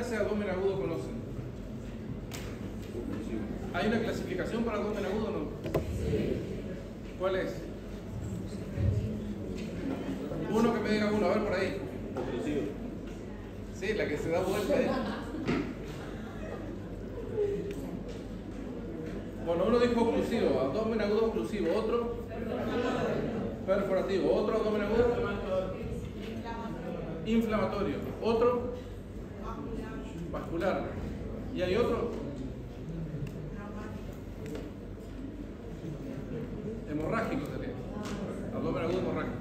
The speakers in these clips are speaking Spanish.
clase de abdomen agudo conocen? ¿Hay una clasificación para abdomen agudo o no? ¿Cuál es? Uno que me diga uno, a ver por ahí. Sí, la que se da vuelta ahí. Bueno, uno dijo oclusivo, abdomen agudo oclusivo, otro perforativo, otro abdomen agudo inflamatorio, otro vascular, y hay otro hemorrágico sería, abdomen agudo hemorrágico.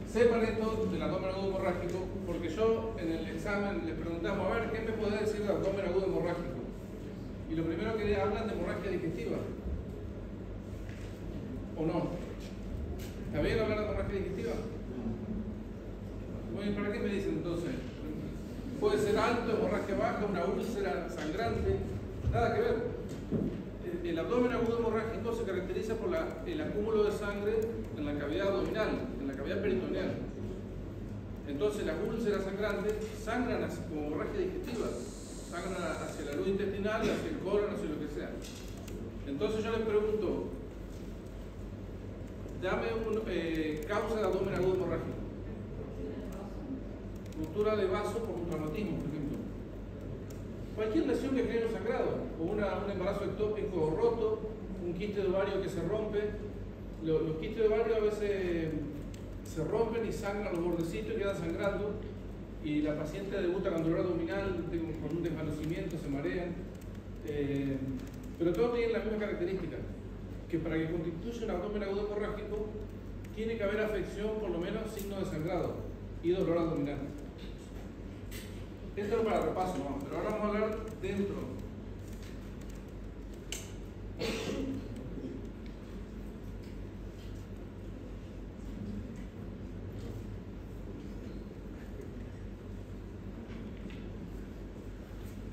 Sepan esto del abdomen agudo hemorrágico, porque yo en el examen les preguntamos, a ver, ¿qué me puede decir del abdomen agudo hemorrágico? Y lo primero que hablan de hemorragia digestiva. ¿O no? ¿Está bien hablar de hemorragia digestiva? Muy bien, ¿para qué me dicen entonces? Puede ser alto, hemorragia baja, una úlcera sangrante. Nada que ver. El abdomen agudo hemorrágico se caracteriza por el acúmulo de sangre en la cavidad abdominal, en la cavidad peritoneal. Entonces las úlceras sangrantes sangran como hemorragia digestiva. Sangran hacia la luz intestinal, hacia el colon, hacia lo que sea. Entonces yo les pregunto, dame causa de abdomen agudo hemorrágico. Ruptura de vaso por un traumatismo, por ejemplo. Cualquier lesión que genere un sangrado, o un embarazo ectópico roto, un quiste de ovario que se rompe. Los quistes de ovario a veces se rompen y sangran los bordecitos y quedan sangrando. Y la paciente debuta con dolor abdominal, con un desvanecimiento, se marean. Pero todos tienen la misma característica, que para que constituya un abdomen agudo hemorrágico tiene que haber afección, por lo menos signo de sangrado y dolor abdominal. Esto es para repaso, ¿no? Pero ahora vamos a hablar dentro.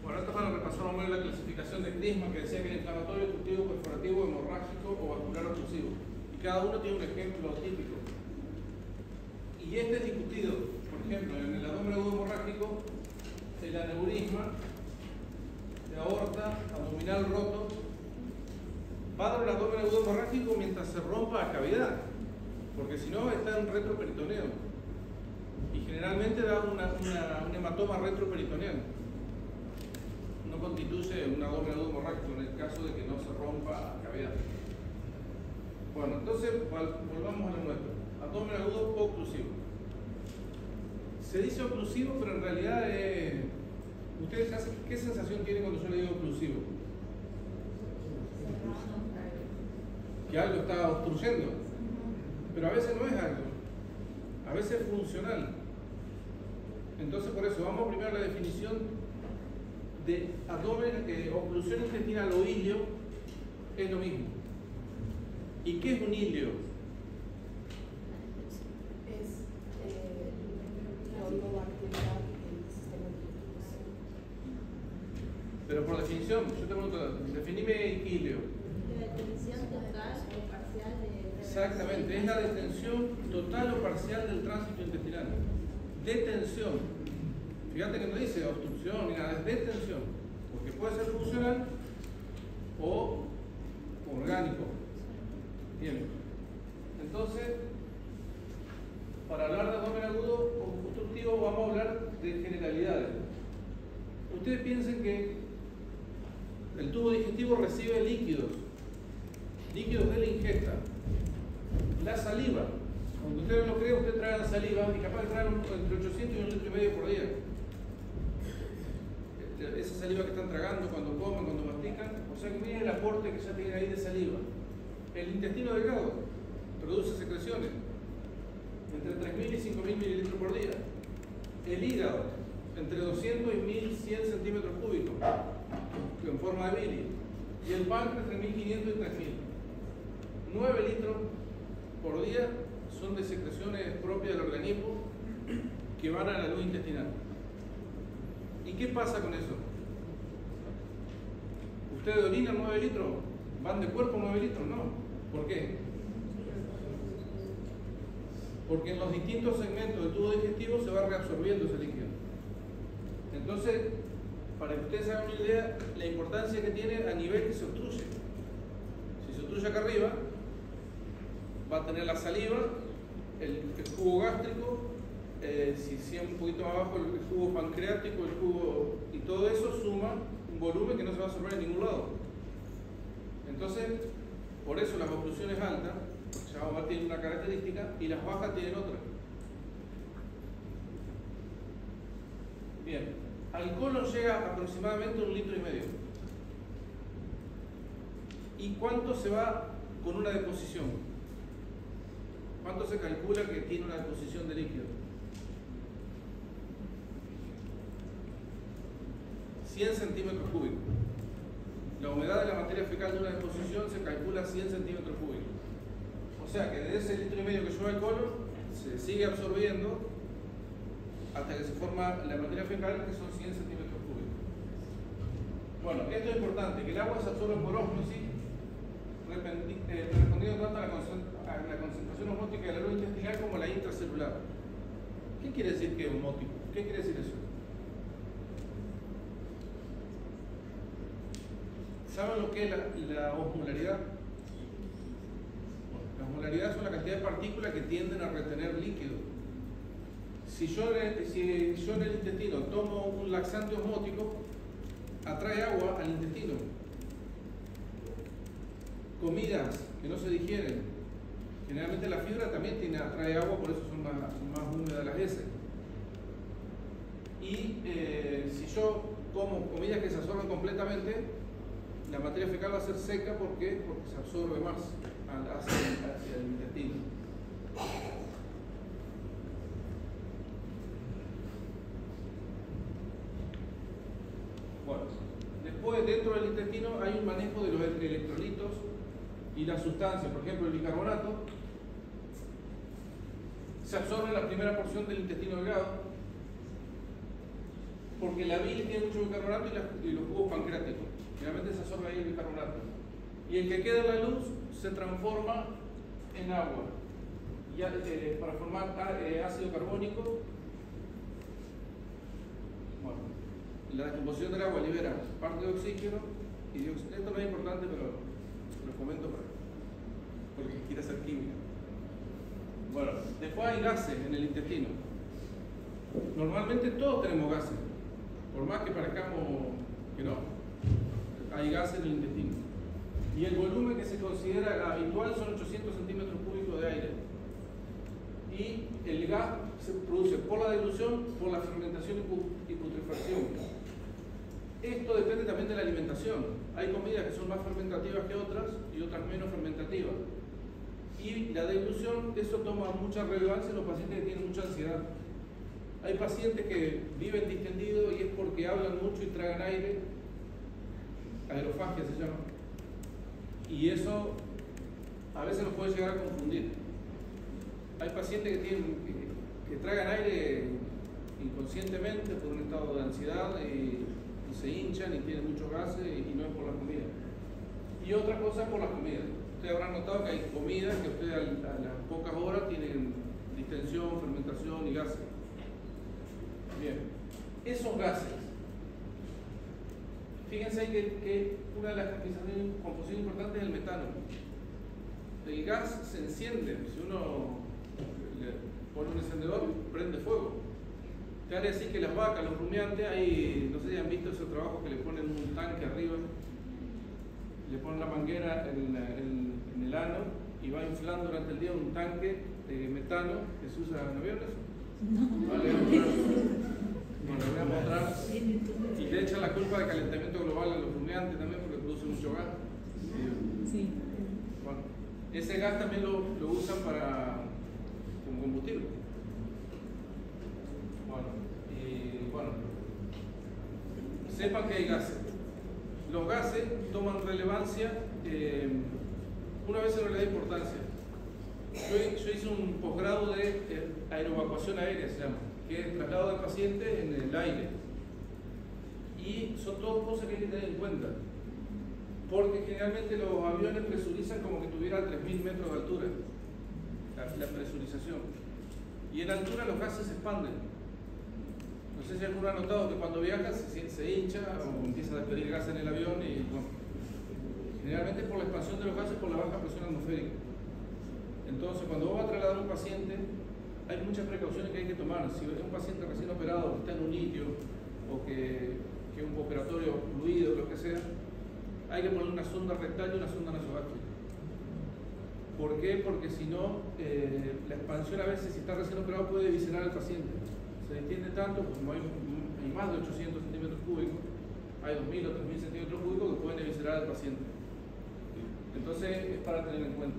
Bueno, esto para repasar vamos a ver la clasificación de crisma que decía que era inflamatorio, obstructivo, perforativo, hemorrágico o vascular oclusivo. Y cada uno tiene un ejemplo típico. Y este es discutido. Por ejemplo, en el abdomen agudo hemorrágico, el aneurisma de aorta abdominal roto va a dar el abdomen agudo hemorrágico mientras se rompa la cavidad, porque si no está en retroperitoneo y generalmente da un hematoma retroperitoneo. No constituye un abdomen agudo hemorrágico en el caso de que no se rompa la cavidad. Bueno, entonces volvamos a lo nuestro. Abdomen agudo oclusivo. Se dice oclusivo, pero en realidad ¿ustedes qué sensación tienen cuando yo le digo oclusivo? Que algo está obstruyendo. Pero a veces no es algo. A veces es funcional. Entonces por eso vamos primero a la definición de abdomen, oclusión intestinal o ilio es lo mismo. ¿Y qué es un ilio? Pero por definición, yo te pregunto, definime ilio. La detención total o parcial de... Exactamente, es la detención total o parcial del tránsito intestinal. Detención. Fíjate que no dice obstrucción ni nada, es detención. Porque puede ser funcional o orgánico. Bien. Entonces, para hablar de abdomen agudo obstructivo vamos a hablar de generalidades. Ustedes piensen que el tubo digestivo recibe líquidos de la ingesta. La saliva, aunque usted no lo cree, usted trae la saliva y capaz de traer entre 800 y 1,5 litros por día. Esa saliva que están tragando cuando comen, cuando mastican, o sea que miren el aporte que ya tienen ahí de saliva. El intestino delgado produce secreciones entre 3.000 y 5.000 mililitros por día. El hígado, entre 200 y 1.100 centímetros cúbicos, en forma de bilis. Y el páncreas, entre 1.500 y 3.000. 9 litros por día son de secreciones propias del organismo que van a la luz intestinal. ¿Y qué pasa con eso? ¿Ustedes orinan 9 litros? ¿Van de cuerpo 9 litros? No. ¿Por qué? Porque en los distintos segmentos del tubo digestivo se va reabsorbiendo ese líquido. Entonces, para que ustedes hagan una idea, la importancia que tiene a nivel que se obstruye. Si se obstruye acá arriba, va a tener la saliva, el jugo gástrico, si es un poquito más abajo, el jugo pancreático, el jugo, y todo eso suma un volumen que no se va a absorber en ningún lado. Entonces, por eso las oclusiones altas, ya tienen una característica, y las bajas tienen otra. Bien, al colon llega aproximadamente 1,5 litros. ¿Y cuánto se va con una deposición? ¿Cuánto se calcula que tiene una deposición de líquido? 100 centímetros cúbicos. La humedad de la materia fecal de una deposición se calcula 100 centímetros cúbicos. O sea que de ese 1,5 litros que lleva el colon, se sigue absorbiendo hasta que se forma la materia fecal, que son 100 centímetros cúbicos. Bueno, esto es importante, que el agua se absorbe por ósmosis, respondiendo tanto a la concentración osmótica del área intestinal como la intracelular. ¿Qué quiere decir que es osmótico? ¿Qué quiere decir eso? ¿Saben lo que es la osmolaridad? La osmolaridad es la cantidad de partículas que tienden a retener líquido. Si yo en el intestino tomo un laxante osmótico, atrae agua al intestino. Comidas que no se digieren, generalmente la fibra también atrae agua, por eso son más húmedas las heces. Y si yo como comidas que se absorben completamente, la materia fecal va a ser seca. ¿Por qué? Porque se absorbe más hacia el intestino. Bueno, después dentro del intestino hay un manejo de los electrolitos y las sustancias. Por ejemplo, el bicarbonato se absorbe en la primera porción del intestino delgado, porque la bilis tiene mucho bicarbonato y los jugos pancreáticos. Generalmente se absorbe ahí el bicarbonato. Y el que queda en la luz se transforma en agua para formar ácido carbónico. Bueno, la descomposición del agua libera parte de oxígeno y dióxido. Esto no es importante, pero lo comento porque quiere hacer química. Bueno, después hay gases en el intestino. Normalmente todos tenemos gases, por más que parezcamos que no. Hay gases en el intestino. Y el volumen que se considera habitual son 800 centímetros cúbicos de aire. Y el gas se produce por la dilución, por la fermentación y putrefacción. Esto depende también de la alimentación. Hay comidas que son más fermentativas que otras y otras menos fermentativas. Y la dilución, eso toma mucha relevancia en los pacientes que tienen mucha ansiedad. Hay pacientes que viven distendidos y es porque hablan mucho y tragan aire. Aerofagia se llama. Y eso a veces nos puede llegar a confundir. Hay pacientes que tragan aire inconscientemente por un estado de ansiedad y se hinchan y tienen muchos gases y no es por la comida. Y otra cosa es por la comida. Ustedes habrán notado que hay comidas que ustedes a las pocas horas tienen distensión, fermentación y gases. Bien, esos gases, fíjense ahí que una de las composiciones importantes es el metano. El gas se enciende, si uno le pone un encendedor, prende fuego. Quiere decir que las vacas, los rumiantes, no sé si han visto esos trabajos que le ponen un tanque arriba, le ponen la manguera en el ano y va inflando durante el día un tanque de metano que se usa. ¿No vieron eso? No. Vale, bueno, voy a mostrar. Y le echan la culpa del calentamiento global a los rumiantes también porque producen mucho gas. Sí. Bueno, ese gas también lo usan como combustible. Bueno, sepan que hay gases. Los gases toman relevancia, una vez se no le da importancia. Yo hice un posgrado de aeroevacuación aérea, se llama, que es traslado de pacientes en el aire. Y son todas cosas que hay que tener en cuenta. Porque generalmente los aviones presurizan como que tuvieran 3.000 metros de altura, la presurización. Y en altura los gases se expanden. No sé si alguno ha notado que cuando viaja se hincha o empieza a despedir gas en el avión y bueno, generalmente por la expansión de los gases por la baja presión atmosférica. Entonces, cuando vos vas a trasladar a un paciente, hay muchas precauciones que hay que tomar. Si es un paciente recién operado que está en un litio o que es un operatorio fluido, lo que sea, hay que poner una sonda rectal y una sonda nasogástrica. ¿Por qué? Porque si no, la expansión a veces, si está recién operado, puede eviscerar al paciente. Se extiende tanto, como hay más de 800 centímetros cúbicos, hay 2000 o 3000 centímetros cúbicos que pueden eviscerar al paciente. Entonces, es para tener en cuenta.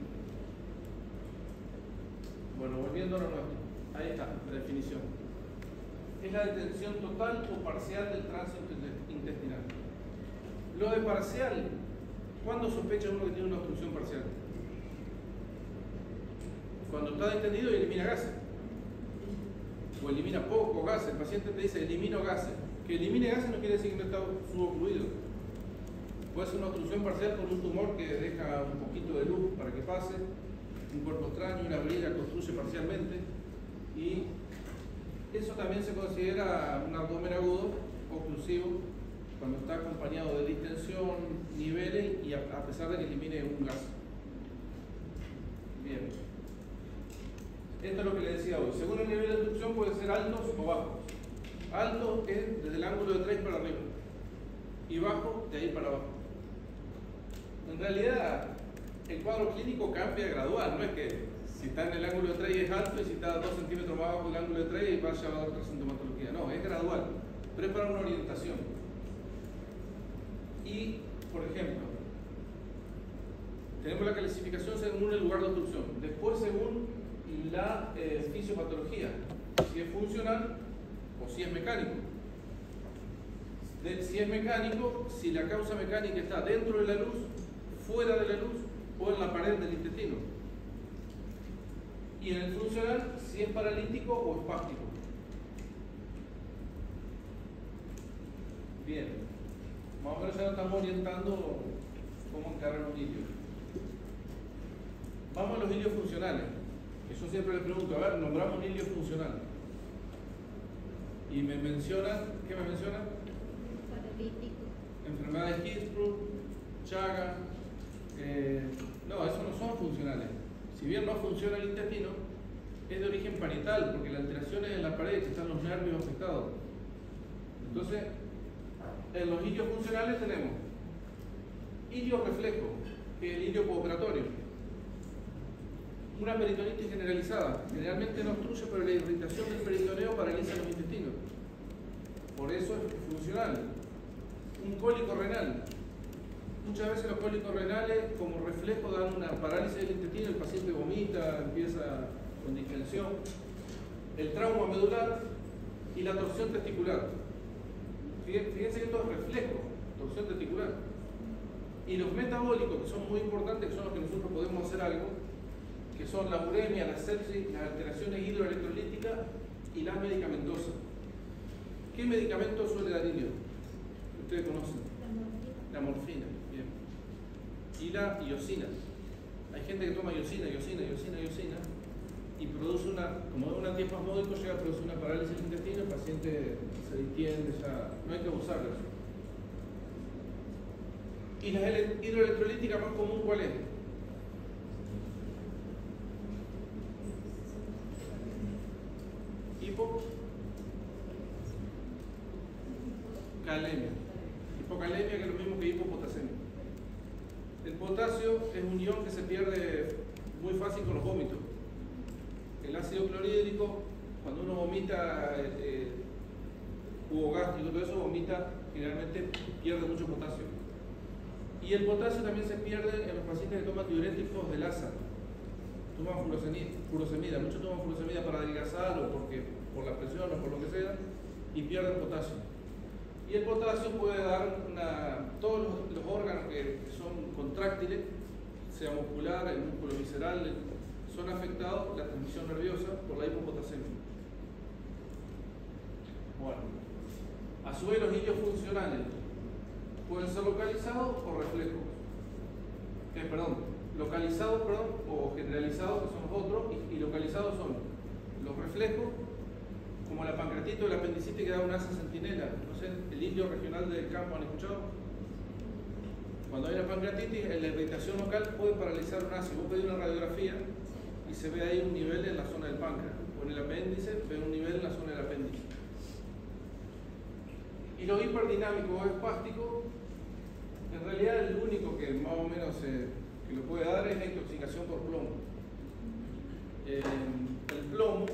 Bueno, volviendo a lo nuestro. Ahí está, la definición. Es la detención total o parcial del tránsito intestinal. Lo de parcial, ¿cuándo sospecha uno que tiene una obstrucción parcial? Cuando está distendido y elimina gases. O elimina poco gases. El paciente te dice, elimino gases. Que elimine gases no quiere decir que no está subocluido. Puede ser una obstrucción parcial con un tumor que deja un poquito de luz para que pase, un cuerpo extraño, una briga que obstruye parcialmente, y eso también se considera un abdomen agudo oclusivo cuando está acompañado de distensión, niveles y a pesar de que elimine un gas. Bien. Esto es lo que le decía hoy. Según el nivel de obstrucción puede ser altos o bajos. Alto es desde el ángulo de 3 para arriba y bajo de ahí para abajo. En realidad, el cuadro clínico cambia gradual, no es que si está en el ángulo de 3 es alto y si está a 2 centímetros más abajo del ángulo de 3 vaya a dar otra sintomatología. No, es gradual, pero es para una orientación. Y, por ejemplo, tenemos la clasificación según el lugar de obstrucción, después según la fisiopatología, si es funcional o si es mecánico. Si es mecánico, si la causa mecánica está dentro de la luz, fuera de la luz o en la pared del intestino. Y en el funcional, si es paralítico o espástico. Bien, más o menos ya nos estamos orientando cómo encarar un ilio. Vamos a los ilios funcionales. Yo siempre les pregunto, a ver, nombramos un ilio funcional. Y me mencionan, ¿qué me mencionan? Paralítico. Enfermedad de Hirschsprung, Chagas. No, esos no son funcionales. Si bien no funciona el intestino, es de origen parietal, porque la alteración es en la pared, que están los nervios afectados. Entonces, en los ilios funcionales tenemos ilio reflejo, que es el ilio postoperatorio. Una peritonitis generalizada, generalmente no obstruye, pero la irritación del peritoneo paraliza los intestinos. Por eso es funcional. Un cólico renal. Muchas veces los cólicos renales, como reflejo, dan una parálisis del intestino, el paciente vomita, empieza con distensión. El trauma medular y la torsión testicular. Fíjense que esto es reflejo, torsión testicular. Y los metabólicos, que son muy importantes, que son los que nosotros podemos hacer algo, que son la uremia, la sepsis, las alteraciones hidroelectrolíticas y las medicamentosas. ¿Qué medicamento suele dar ilio? Ustedes conocen. La morfina, bien. Y la iosina. Hay gente que toma iosina y produce como un antiespasmódico, llega a producir una parálisis del intestino, el paciente se distiende, ya no hay que abusar de eso. ¿Y la hidroelectrolítica más común cuál es? Hipocalemia. Hipocalemia, que es lo mismo que hipopotasemia. El potasio es un ion que se pierde muy fácil con los vómitos. El ácido clorhídrico, cuando uno vomita jugo gástrico y todo eso, vomita, generalmente pierde mucho potasio. Y el potasio también se pierde en los pacientes que toman diuréticos de Lassa. Toman furosemida, muchos toman furosemida para adelgazar o por la presión o por lo que sea, y pierden potasio. Y el potasio puede dar todos los órganos que son contráctiles, sea muscular, el músculo visceral, son afectados, la transmisión nerviosa, por la hipopotasemia. Bueno, a su vez los ilios funcionales pueden ser localizados o reflejos. Localizados o generalizados, que son los otros, y localizados son los reflejos como la pancreatitis o la apendicitis que da un asa centinela. No sé, el indio regional del campo, ¿han escuchado? Cuando hay una pancreatitis, la irritación local puede paralizar un asa. Vos pedís una radiografía y se ve ahí un nivel en la zona del páncreas. O en el apéndice, ve un nivel en la zona del apéndice. Y lo hiperdinámico o espástico, en realidad el único que más o menos que lo puede dar es la intoxicación por plomo. El plomo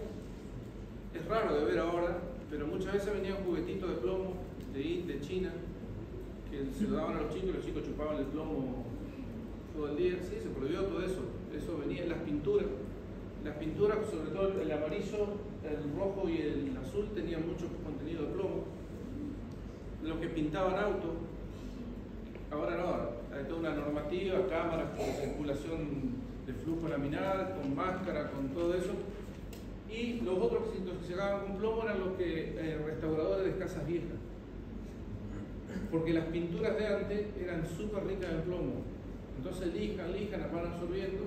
es raro de ver ahora, pero muchas veces venían juguetitos de plomo de China que se lo daban a los chicos chupaban el plomo todo el día. Sí, se prohibió todo eso. Eso venía en las pinturas. Las pinturas, sobre todo el amarillo, el rojo y el azul, tenían mucho contenido de plomo. Los que pintaban autos, ahora no, hay toda una normativa, cámaras con circulación de flujo laminar, con máscara, con todo eso. Y los otros que se intoxicaban con plomo eran los que restauradores de casas viejas. Porque las pinturas de antes eran súper ricas en plomo. Entonces lijan, van absorbiendo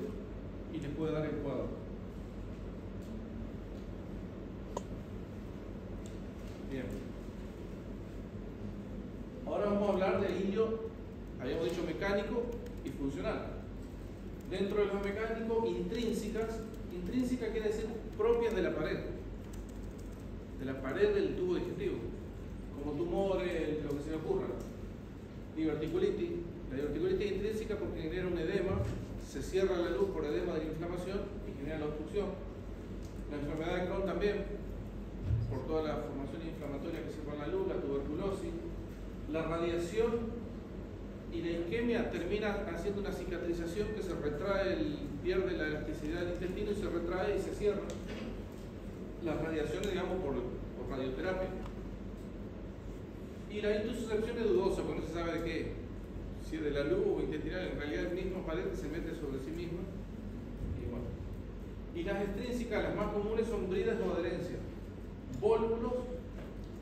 y les puede dar el cuadro. Bien. Ahora vamos a hablar del indio, habíamos dicho mecánico y funcional. Dentro de lo mecánico, intrínsecas quiere decir propias de la pared del tubo digestivo, como tumores, lo que se le ocurra. Diverticulitis, la diverticulitis es intrínseca porque genera un edema, se cierra la luz por edema de la inflamación y genera la obstrucción. La enfermedad de Crohn también, por toda la formación inflamatoria que se va en la luz, la tuberculosis. La radiación y la isquemia termina haciendo una cicatrización que se retrae, pierde la elasticidad del intestino y se retrae y se cierra. Las radiaciones, digamos, por radioterapia. Y la intususcepción es dudosa, porque no se sabe de qué. Si es de la luz o intestinal, en realidad el mismo pared se mete sobre sí misma. Y bueno. Y las extrínsecas, las más comunes, son bridas o adherencias. Vólvulos,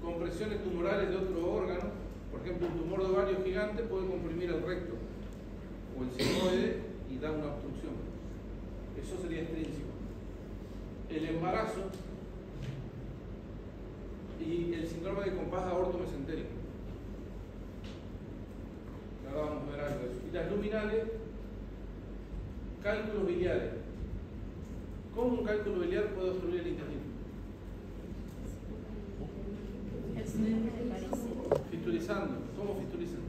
compresiones tumorales de otro órgano. Por ejemplo, un tumor de ovario gigante puede comprimir el recto o el sigmoide y dar una obstrucción. Eso sería extrínseco. El embarazo y el síndrome de compás aorto-mesentérico. Ahora vamos a ver algo de eso. Y las luminales, cálculos biliares. ¿Cómo un cálculo biliar puede obstruir el intestino? El síndrome de Parisi. Fistulizando. ¿Cómo fistulizan?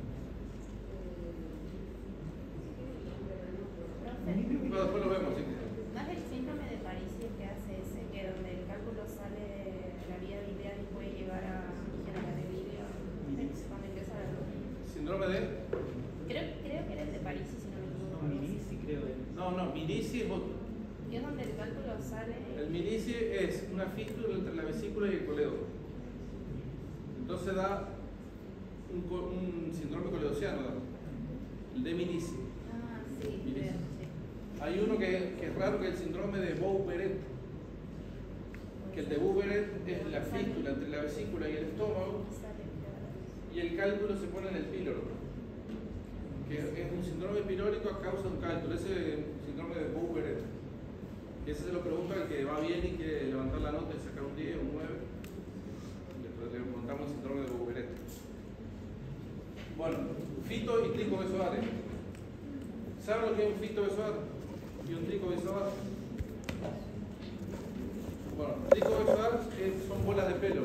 Bueno, después lo vemos. ¿Sí? ¿No es el síndrome de Parisi el que hace ese, que donde el cálculo sale de la vía biliar y puede llegar a la de bilio cuando ingresa la luz? ¿Síndrome de? Creo que era el de Parisi, si no me equivoco. No, Milisi creo. No, Milisi es otro. Que es donde el cálculo sale. El Milisi es una fístula entre la vesícula y el colédoco. Entonces da un síndrome coledociano, el de Milisi. Ah, sí, Milisi. creo, sí. Hay uno que es raro, que es el síndrome de Bou-Beret. Que el de Bou-Beret es la fístula entre la vesícula y el estómago, y el cálculo se pone en el píloro. Que es un síndrome pilórico a causa de un cálculo. Ese síndrome de Bou-Beret. Que ese se lo pregunta al que va bien y quiere levantar la nota y sacar un 10 o un 9. Le preguntamos el síndrome de Bou-Beret. Bueno, fito y tricobezoare. ¿Saben lo que es un fitobezoar y un tricobezoar? Bueno, tricobezoar son bolas de pelo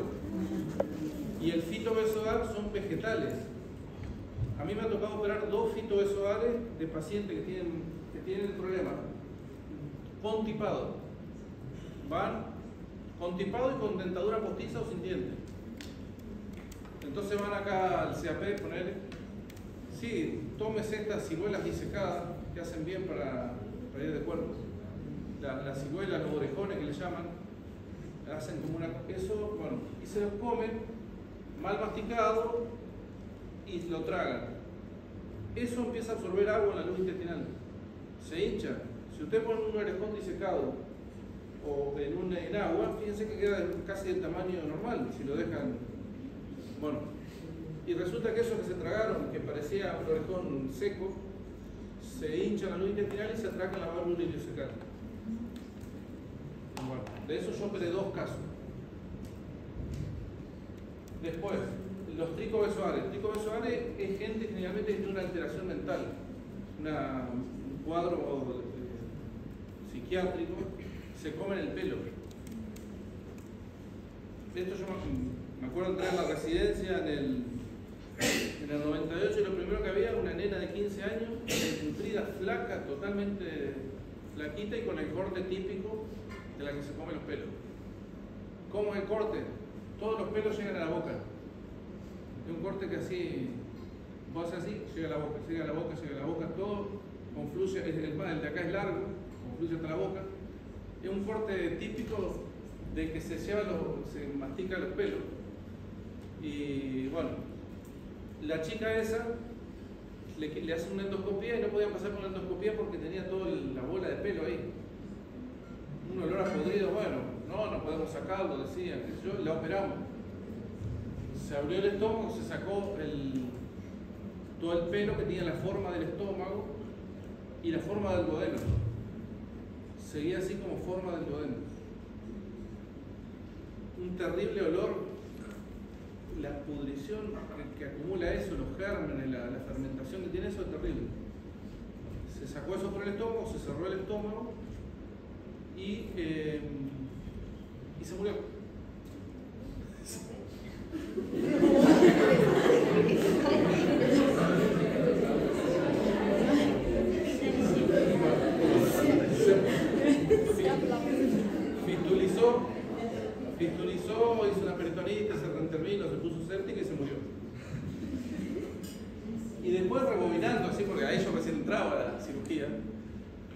y el fitobezoar son vegetales. A mí me ha tocado operar 2 fitobezoares de pacientes que tienen el problema. Contipado. Van contipado y con dentadura postiza o sin dientes. Entonces van acá al CAP, poner, sí, tómese estas ciruelas disecadas que hacen bien para ir de cuerpo. Las ciruelas, los orejones que le llaman, hacen como eso, bueno, y se los comen mal masticado y lo tragan. Eso empieza a absorber agua en la luz intestinal. Se hincha. Si usted pone un orejón disecado o en agua, fíjense que queda casi del tamaño normal si lo dejan. Bueno, y resulta que eso que se tragaron, que parecía un orejón seco, se hincha la luz intestinal y se atraca en la válvula ileocecal. Bueno, de eso yo operé 2 casos. Después, los tricobesoares. Tricobesoares es gente generalmente que tiene una alteración mental, un cuadro psiquiátrico, se comen el pelo. Esto yo me acuerdo entrar en la residencia en el 98 y lo primero que había una nena de 15 años, nutrida, flaca, totalmente flaquita y con el corte típico de la que se come los pelos. ¿Cómo es el corte? Todos los pelos llegan a la boca. Es un corte que así, vos haces así, llega a la boca, llega a la boca, llega a la boca, todo confluye, el de acá es largo, confluye hasta la boca. Es un corte típico de que se mastica los pelos. Y bueno, la chica esa le hacen una endoscopía y no podía pasar con la endoscopía porque tenía toda la bola de pelo ahí. Un olor a podrido, bueno, no podemos sacarlo, decían, la operamos. Se abrió el estómago, se sacó todo el pelo que tenía la forma del estómago y la forma del duodeno. Seguía así como forma del duodeno. Un terrible olor. La pudrición que acumula eso, los gérmenes, la fermentación que tiene eso es terrible. Se sacó eso por el estómago, se cerró el estómago y se murió. Fistulizó, hizo una peritonitis, se reintervino, se puso séptica y se murió. Y después rebobinando así, porque a ellos recién entraba la cirugía,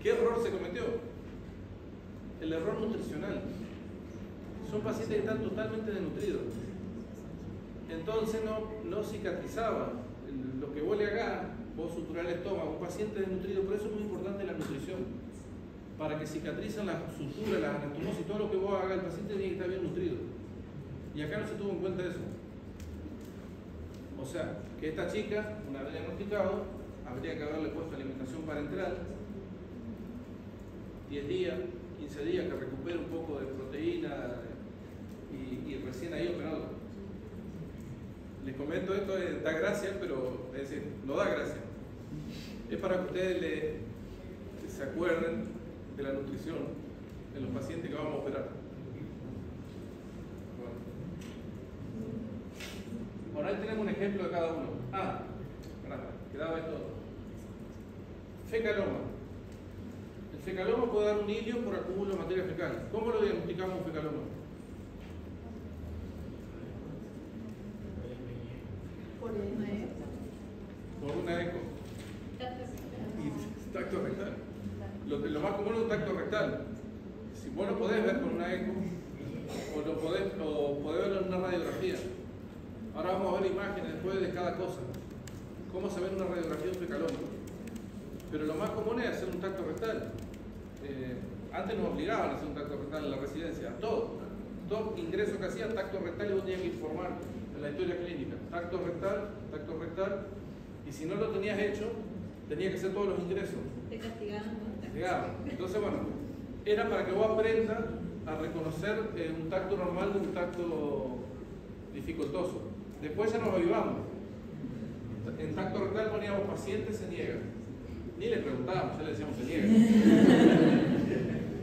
¿qué error se cometió? El error nutricional. Son pacientes que están totalmente desnutridos. Entonces no cicatrizaba. Lo que vos le hagas, vos suturar el estómago, un paciente desnutrido, por eso es muy importante la nutrición. Para que cicatricen las suturas, las anastomosis, todo lo que vos hagas, el paciente tiene que estar bien nutrido. Y acá no se tuvo en cuenta eso. O sea, que esta chica, una vez diagnosticado, habría que haberle puesto alimentación parenteral, 10 días, 15 días, que recupere un poco de proteína y recién ahí operado. Les comento esto, da gracia, pero es decir, no da gracia. Es para que ustedes se acuerden de la nutrición en los pacientes que vamos a operar. Bueno, ahí tenemos un ejemplo de cada uno. Quedaba esto. Fecaloma. El fecaloma puede dar un hilio por acúmulo de materia fecal. ¿Cómo lo diagnosticamos un fecaloma? Por una eco. Y tacto rectal. Lo más común es un tacto rectal. Si vos lo podés ver con una eco o podés verlo en una radiografía. Ahora vamos a ver imágenes después de cada cosa. Cómo se ve en una radiografía de un fecaloma. Pero lo más común es hacer un tacto rectal. Antes nos obligaban a hacer un tacto rectal en la residencia. Todo ingreso que hacía, tacto rectal, y vos tenías que informar en la historia clínica. Tacto rectal. Y si no lo tenías hecho, tenías que hacer todos los ingresos. Te castigaban. Entonces, bueno, era para que vos aprendas a reconocer un tacto normal de un tacto dificultoso. Después ya nos avivamos. En tacto rectal poníamos paciente se niega. Ni le preguntábamos, ya le decíamos se niega.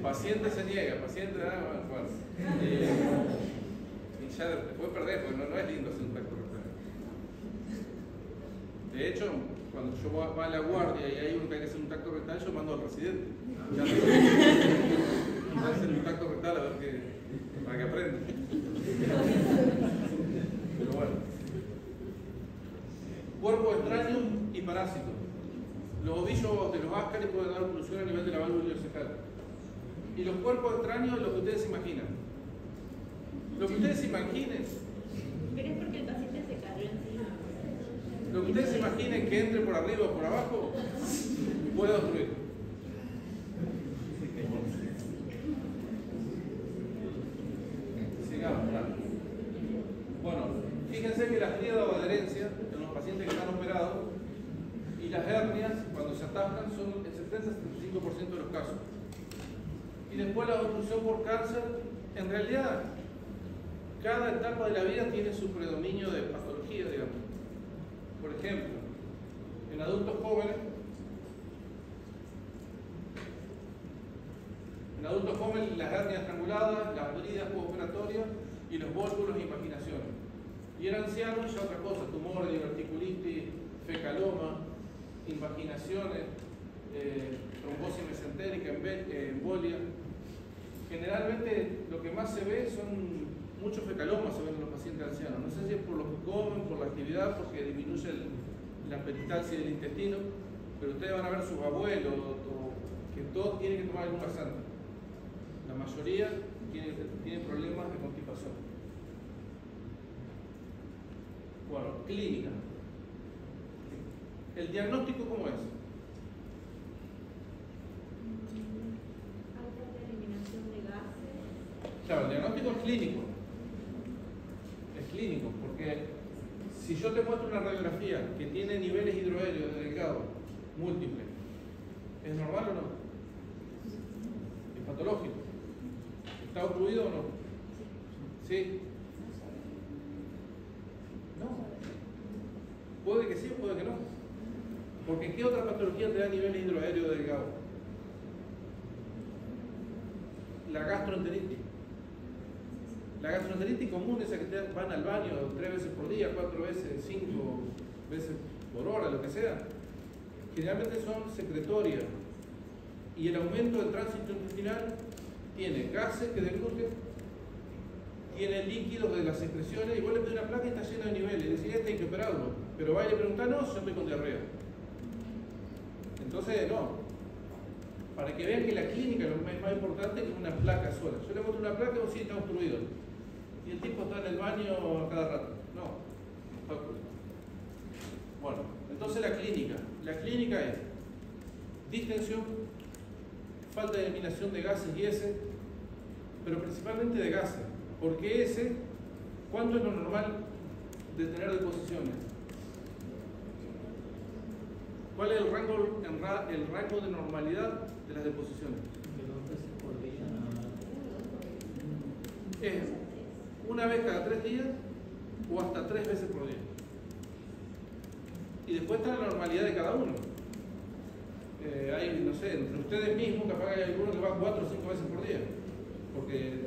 Paciente se niega, paciente, bueno. Y ya después perdés, porque no es lindo hacer un tacto rectal. De hecho, cuando yo voy a la guardia y hay uno que hay que hacer un tacto rectal, yo mando al residente. Ya voy a hacer un tacto rectal a ver para que aprenda. Pero bueno. Cuerpo extraño y parásitos. Los ovillos de los áscaris pueden dar oclusión a nivel de la válvula ileocecal. Y los cuerpos extraños, lo que ustedes se imaginan. Lo que ustedes se imaginen. Pero es porque el paciente se cayó encima. Lo que ustedes se imaginen que entre por arriba o por abajo, puede ocurrir. Sigamos. Bueno, fíjense que la tríada o adherencia en los pacientes que están operados y las hernias, cuando se atascan, son el 70-75% de los casos. Y después la oclusión por cáncer, en realidad, cada etapa de la vida tiene su predominio de patología, digamos. Por ejemplo, en adultos jóvenes, las hernias estranguladas, las bridas postoperatorias y los vólvulos e imaginaciones. Y en ancianos ya otra cosa, tumores, diverticulitis, fecaloma, invaginaciones, trombosis mesentérica, embolia. Generalmente lo que más se ve son muchos fecalomas, se ven en los pacientes ancianos. No sé si es por lo que comen, por la actividad, porque disminuye la peristalsis del intestino, pero ustedes van a ver sus abuelos, que todos tienen que tomar algún laxante. La mayoría tienen problemas de constipación. Bueno, clínica. ¿El diagnóstico cómo es? Alta de eliminación de gases. Claro, el diagnóstico es clínico. Es clínico, porque si yo te muestro una radiografía que tiene niveles hidroaéreos de delgado múltiples, ¿es normal o no? ¿Es patológico? ¿Está obstruido o no? ¿Sí? No. Puede que sí o puede que no. Porque ¿qué otra patología te da niveles hidroaéreos de delgado? La gastroenteritis. La gastroenteritis común, esa que van al baño 3 veces por día, 4 veces, 5 veces por hora, lo que sea, generalmente son secretorias. Y el aumento del tránsito intestinal tiene gases que degluten, tiene líquidos de las secreciones, y vos le pedís una placa y está llena de niveles. Y decís, este hay que operarlo. Pero vaya a preguntar, no, yo estoy con diarrea. Entonces, no. Para que vean que la clínica es más importante que una placa sola. Yo le muestro una placa y vos sí está obstruido. Y el tipo está en el baño a cada rato. No, está obstruido. Bueno, entonces la clínica. La clínica es distensión, falta de eliminación de gases y heces, pero principalmente de gases. Porque ese, ¿cuánto es lo normal de tener deposiciones? ¿Cuál es el rango de normalidad de las deposiciones? Es una vez cada 3 días o hasta 3 veces por día. Y después está la normalidad de cada uno. Hay, no sé, entre ustedes mismos capaz hay alguno que va 4 o 5 veces por día. Porque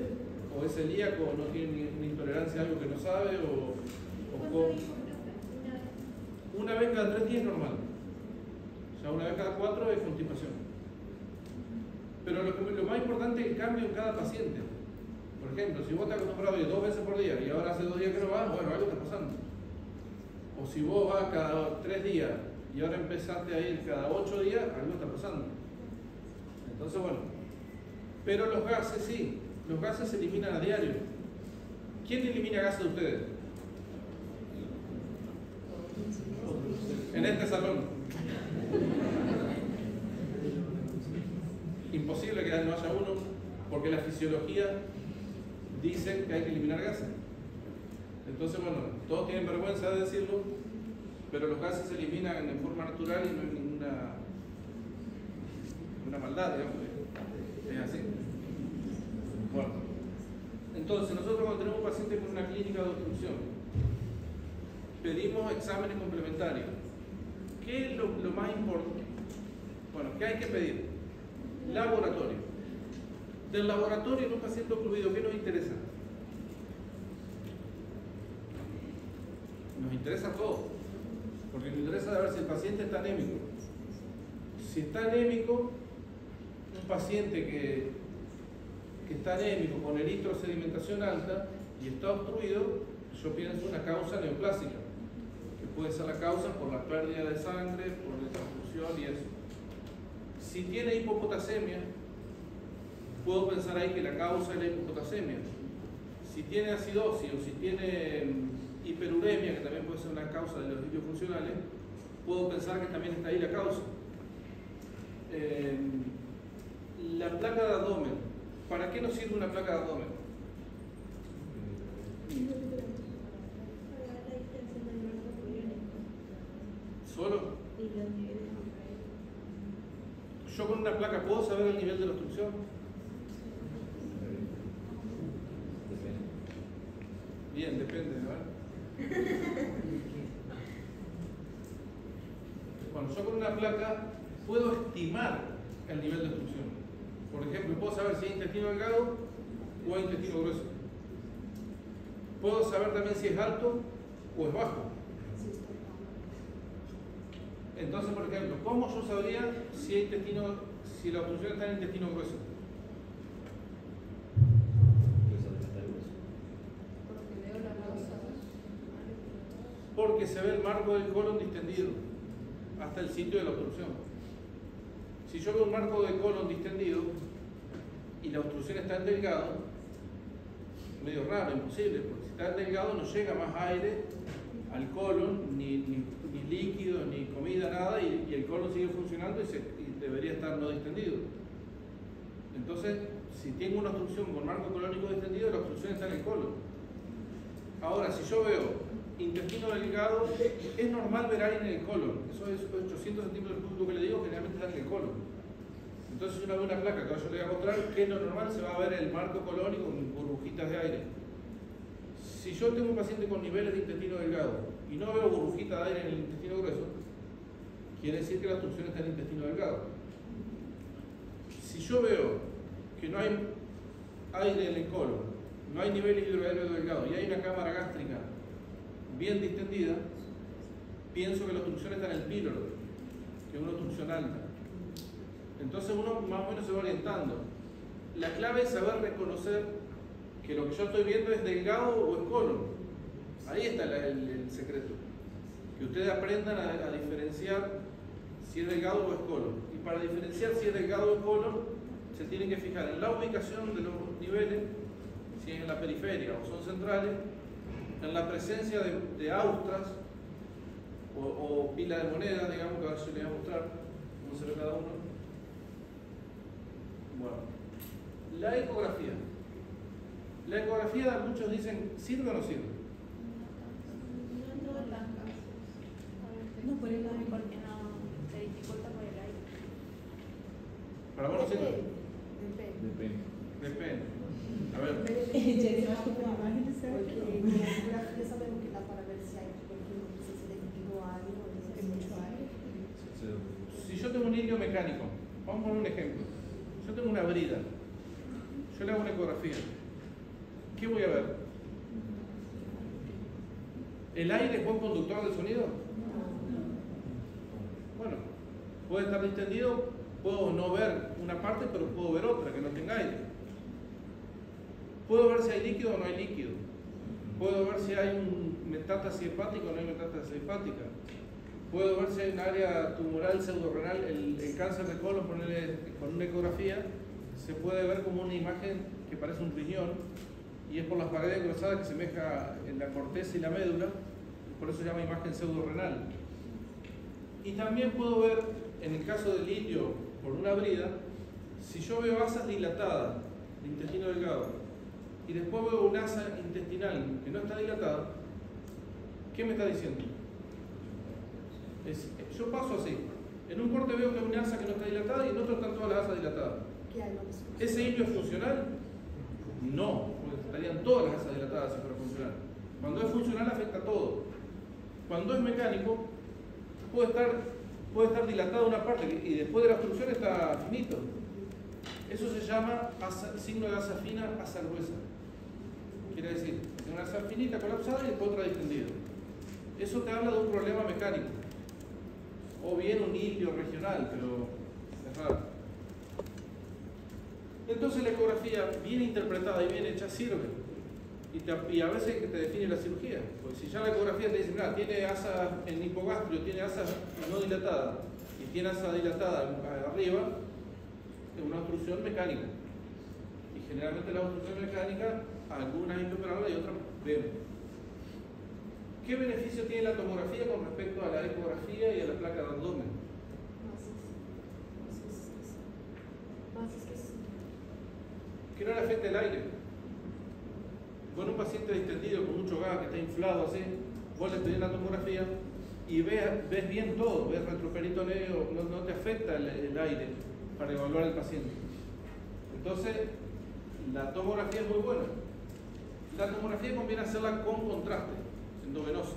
o es celíaco o no tiene una intolerancia a algo que no sabe una vez cada 3 días es normal. O sea, una vez cada 4 es constipación. Pero lo más importante es el cambio en cada paciente. Por ejemplo, si vos estás acostumbrado a ir 2 veces por día y ahora hace 2 días que no vas, bueno, algo está pasando. O si vos vas cada 3 días y ahora empezaste a ir cada 8 días, algo está pasando. Entonces, bueno. Pero los gases sí, los gases se eliminan a diario. ¿Quién elimina gases de ustedes? En este salón. Imposible que no haya uno, porque la fisiología dice que hay que eliminar gases. Entonces, bueno, todos tienen vergüenza de decirlo, pero los gases se eliminan en forma natural y no hay ninguna maldad, digamos. Es así. Bueno, entonces nosotros cuando tenemos un paciente con una clínica de obstrucción, pedimos exámenes complementarios. ¿Qué es lo más importante? Bueno, ¿qué hay que pedir? Laboratorio. Del laboratorio en un paciente ocluido, ¿qué nos interesa? Nos interesa todo, porque nos interesa saber si el paciente está anémico. Si está anémico, un paciente que está anémico con eritrosedimentación alta y está obstruido, yo pienso una causa neoplásica, que puede ser la causa por la pérdida de sangre, por la transfusión y eso. Si tiene hipopotasemia, puedo pensar ahí que la causa es la hipopotasemia. Si tiene acidosis o si tiene hiperuremia, que también puede ser una causa de los desvíos funcionales, puedo pensar que también está ahí la causa. La placa de abdomen. ¿Para qué nos sirve una placa de abdomen? ¿Solo? ¿Yo con una placa puedo saber el nivel de la obstrucción? Bien, depende, ¿verdad? Bueno, yo con una placa puedo estimar el nivel de obstrucción. Por ejemplo, puedo saber si hay intestino delgado o hay intestino grueso. Puedo saber también si es alto o es bajo. Entonces, por ejemplo, ¿cómo yo sabría si la obstrucción está en el intestino grueso? Porque se ve el marco del colon distendido hasta el sitio de la obstrucción. Si yo veo un marco del colon distendido y la obstrucción está en delgado, medio raro, imposible, porque si está en delgado no llega más aire al colon, ni líquido, ni comida, nada, y el colon sigue funcionando y debería estar no distendido. Entonces, si tengo una obstrucción con marco colónico distendido, la obstrucción está en el colon. Ahora, si yo veo intestino delgado, es normal ver aire en el colon. Eso es 800 centímetros cúbicos que le digo, generalmente está en el colon. Entonces, si uno ve una placa que yo le voy a mostrar, ¿qué es lo normal? Se va a ver el marco colónico con burbujitas de aire. Si yo tengo un paciente con niveles de intestino delgado y no veo burbujitas de aire en el intestino grueso, quiere decir que la obstrucción está en el intestino delgado. Si yo veo que no hay aire en el colon, no hay nivel hidroaéreo delgado y hay una cámara gástrica bien distendida, pienso que la obstrucción está en el píloro, que es una obstrucción alta. Entonces uno más o menos se va orientando. La clave es saber reconocer que lo que yo estoy viendo es delgado o es colon. Ahí está el secreto. Que ustedes aprendan a diferenciar si es delgado o es colon. Y para diferenciar si es delgado o es colon, se tienen que fijar en la ubicación de los niveles, si es en la periferia o son centrales, en la presencia de austras o pila de monedas, digamos, que ahora yo les voy a mostrar cómo se ve cada uno. Bueno, la ecografía. La ecografía, muchos dicen, ¿sirve o no sirve? No, por el aire, porque no se dificulta por el aire. ¿Para vos no sirve? Depende. A ver. Porque en la ecografía sabemos que da para ver si hay, por ejemplo, presencia de líquido aire o de mucho aire. Si yo tengo un hilo mecánico, vamos a poner un ejemplo. Yo tengo una brida, yo le hago una ecografía. ¿Qué voy a ver? ¿El aire es buen conductor del sonido? Bueno, puede estar distendido, puedo no ver una parte, pero puedo ver otra que no tenga aire. Puedo ver si hay líquido o no hay líquido. Puedo ver si hay un metástasis hepática o no hay metástasis hepática. Puedo ver si hay un área tumoral pseudorrenal. El cáncer de colon, ponerle con una ecografía, se puede ver como una imagen que parece un riñón y es por las paredes engrosadas que se semeja en la corteza y la médula, por eso se llama imagen pseudorrenal. Y también puedo ver, en el caso del litio por una brida, si yo veo asas dilatadas de intestino delgado y después veo un asa intestinal que no está dilatada, ¿qué me está diciendo? Yo paso así. En un corte veo que hay una asa que no está dilatada y en otro están todas las asas dilatadas. ¿Ese hilo es funcional? No, porque estarían todas las asas dilatadas si fuera funcional. Cuando es funcional afecta todo. Cuando es mecánico, puede estar dilatada una parte y después de la obstrucción está finito. Eso se llama signo de asa fina, asa gruesa. Quiere decir, una asa finita colapsada y después otra distendida. Eso te habla de un problema mecánico. O bien un hilio regional, pero es raro. Entonces la ecografía bien interpretada y bien hecha sirve. Y a veces que te define la cirugía. Porque si ya la ecografía te dice, mira, tiene asa en hipogastrio, tiene asa no dilatada y tiene asa dilatada arriba, es una obstrucción mecánica. Y generalmente la obstrucción mecánica, algunas intraoperables y otras vemos. ¿Qué beneficio tiene la tomografía con respecto a la ecografía y a la placa de abdomen? Que no le afecte el aire. Con un paciente distendido, con mucho gas, que está inflado así, vos le pedís la tomografía y ves bien todo, ves retroperitoneo, no te afecta el aire para evaluar al paciente. Entonces, la tomografía es muy buena. La tomografía conviene hacerla con contraste, endovenoso.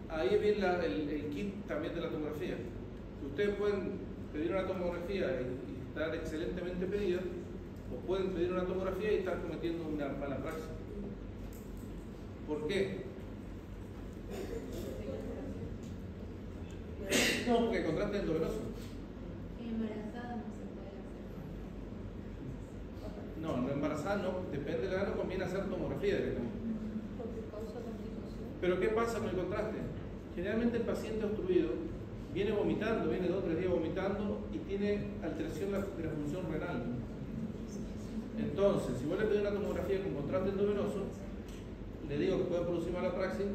Ahí viene el kit también de la tomografía. Ustedes pueden pedir una tomografía y estar excelentemente pedida, o pueden pedir una tomografía y estar cometiendo una mala praxis. ¿Por qué? No, porque el contraste es endovenoso. Embarazada no se puede hacer. No, embarazada no, depende de la edad, no conviene hacer tomografía directamente. Porque causa complicación. Pero ¿qué pasa con el contraste? Generalmente el paciente obstruido viene vomitando, viene 2 o 3 días vomitando y tiene alteración de la función renal. Entonces, si vos le pedís una tomografía con contraste endovenoso, le digo que puede producir mala praxis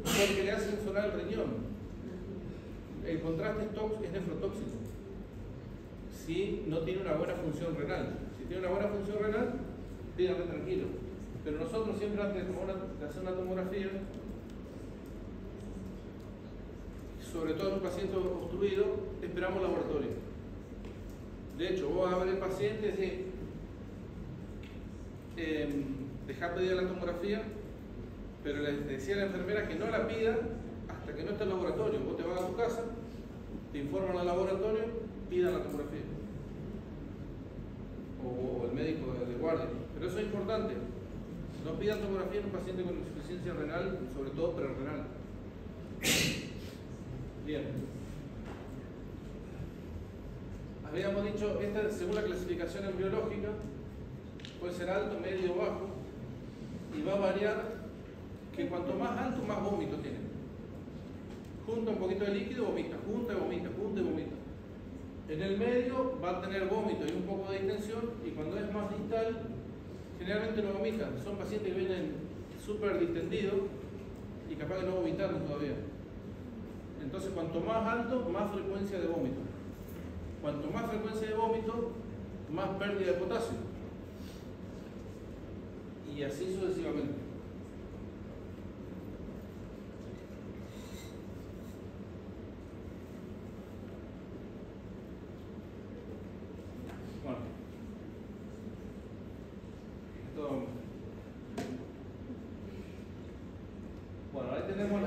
porque le hacen sonar el riñón. El contraste es nefrotóxico si no tiene una buena función renal. Si tiene una buena función renal, pídame tranquilo. Pero nosotros siempre antes de hacer una tomografía, sobre todo en un paciente obstruido, esperamos laboratorio. De hecho, vos vas a ver el paciente y decís, dejá pedir la tomografía, pero le decía a la enfermera que no la pida hasta que no esté el laboratorio. Vos te vas a tu casa, te informan al laboratorio, pidan la tomografía. O el médico de guardia. Pero eso es importante. No pidan tomografía en un paciente con insuficiencia renal, sobre todo prerrenal. Bien. Habíamos dicho, esta según la clasificación embriológica, puede ser alto, medio o bajo, y va a variar que cuanto más alto, más vómito tiene. Junta un poquito de líquido, vomita, junta y vomita, junta y vomita. En el medio va a tener vómito y un poco de distensión, y cuando es más distal, generalmente no vomitan. Son pacientes que vienen súper distendidos y capaz que no vomitaron todavía. Entonces, cuanto más alto, más frecuencia de vómito. Cuanto más frecuencia de vómito, más pérdida de potasio. Y así sucesivamente. Bueno. Bueno, ahí tenemos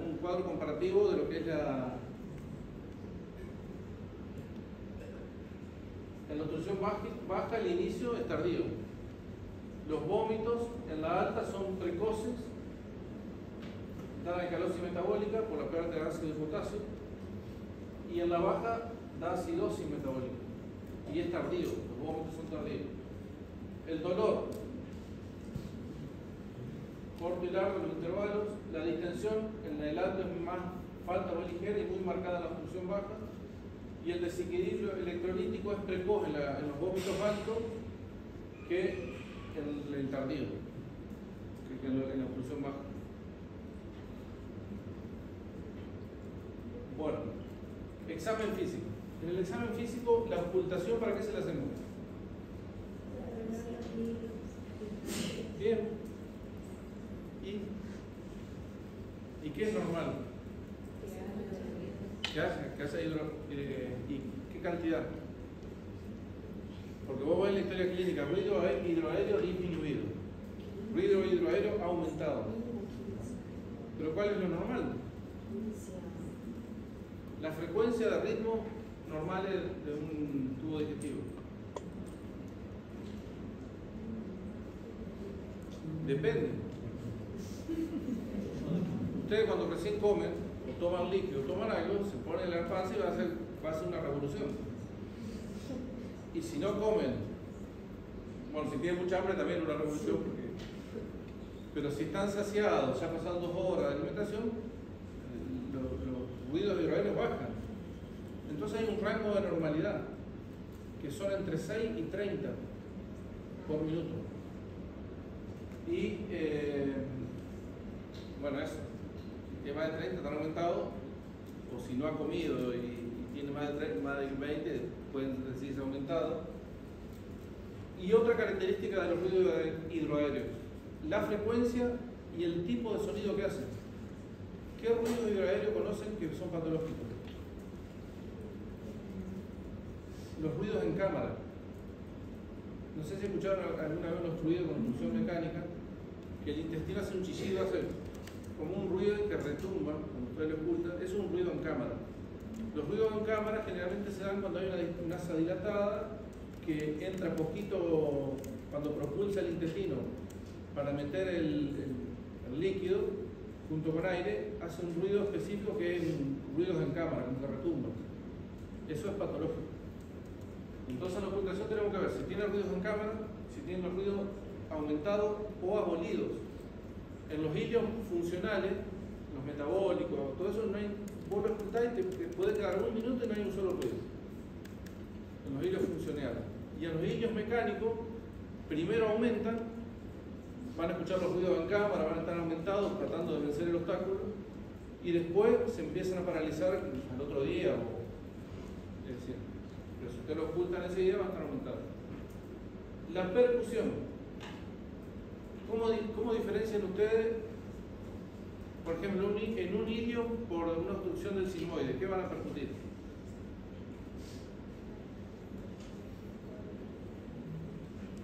un cuadro comparativo de lo que es la obstrucción baja, el inicio es tardío. Los vómitos en la alta son precoces, dan alcalosis metabólica por la pérdida de ácido y potasio, y en la baja da acidosis metabólica, y es tardío, los vómitos son tardíos. El dolor, corto y largo en los intervalos. La distensión en el alto es más falta o ligera y muy marcada en la función baja. Y el desequilibrio electrolítico es precoz en los vómitos altos que en el tardío, que en la función baja. Bueno, examen físico. En el examen físico, la ocultación, ¿para qué se la hacemos? Bien. ¿Y qué es normal? ¿Qué hace ¿y qué cantidad? Porque vos ves la historia clínica, ruido hidroaéreo disminuido, ruido hidroaéreo aumentado. ¿Pero cuál es lo normal? La frecuencia de ritmo normal de un tubo digestivo. Depende. Ustedes cuando recién comen, o toman líquido, o toman algo, se ponen en la panza y va a hacer una revolución. Y si no comen, bueno, si tienen mucha hambre también una revolución, pero si están saciados, ya pasan 2 horas de alimentación, los ruidos hidroaéreos bajan. Entonces hay un rango de normalidad, que son entre 6 y 30 por minuto. Y bueno, eso, si tiene más de 30 está aumentado, o si no ha comido y tiene más de 20, pueden decirse aumentado. Y otra característica de los ruidos hidroaéreos, la frecuencia y el tipo de sonido que hacen. ¿Qué ruidos hidroaéreos conocen que son patológicos? Los ruidos en cámara. No sé si escucharon alguna vez los ruidos con inducción mecánica, que el intestino hace un chillido, hace como un ruido que retumba, cuando ustedes lo ocultan, es un ruido en cámara. Los ruidos en cámara generalmente se dan cuando hay una asa dilatada que entra poquito cuando propulsa el intestino para meter el líquido junto con aire, hace un ruido específico que es ruidos en cámara, como que retumba. Eso es patológico. Entonces en la ocultación tenemos que ver si tiene ruidos en cámara, si tiene los ruidos aumentados o abolidos. En los hilios funcionales, los metabólicos, todo eso no hay, vos lo ocultáis y te puede quedar un minuto y no hay un solo ruido. En los hilios funcionales. Y en los hilios mecánicos, primero aumentan, van a escuchar los ruidos en cámara, van a estar aumentados tratando de vencer el obstáculo, y después se empiezan a paralizar al otro día, es decir, pero si ustedes lo ocultan ese día van a estar aumentados. La percusión. ¿Cómo diferencian ustedes, por ejemplo, en un hilio por una obstrucción del sigmoide? ¿Qué van a percutir?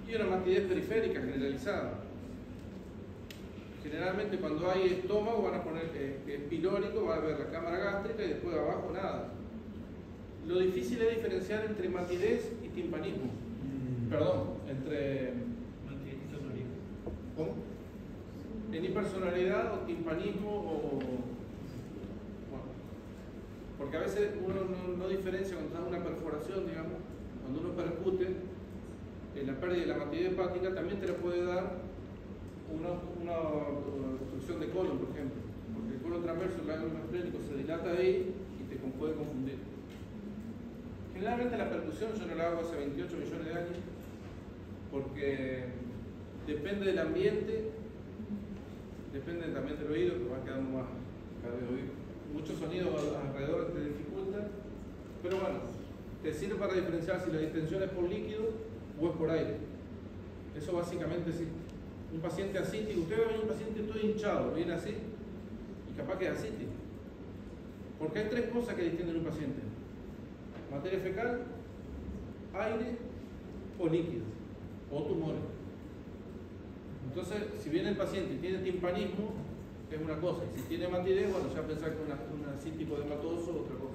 Y una matidez periférica generalizada. Generalmente cuando hay estómago van a poner que es pilórico, va a ver la cámara gástrica y después abajo nada. Lo difícil es diferenciar entre matidez y timpanismo. Perdón, entre... ¿Cómo? En hipersonoridad o timpanismo o... Bueno, porque a veces uno no diferencia cuando está una perforación, digamos, cuando uno percute, la pérdida de la matidez hepática también te le puede dar una obstrucción de colon, por ejemplo, porque el colon transverso, el ángulo esférico se dilata ahí y te puede confundir. Generalmente la percusión yo no la hago hace 28 millones de años porque depende del ambiente, depende también del oído, que va quedando más cada vez oído. Muchos sonidos alrededor te dificultan, pero bueno, te sirve para diferenciar si la distensión es por líquido o es por aire. Eso básicamente sí. Un paciente asítico, usted va a ver un paciente todo hinchado, viene así, y capaz que es asítico. Porque hay tres cosas que distinguen un paciente: materia fecal, aire o líquido, o tumores. Entonces, si viene el paciente y tiene timpanismo, es una cosa, y si tiene matidez, bueno, ya pensar que es un asítico hematoso o otra cosa.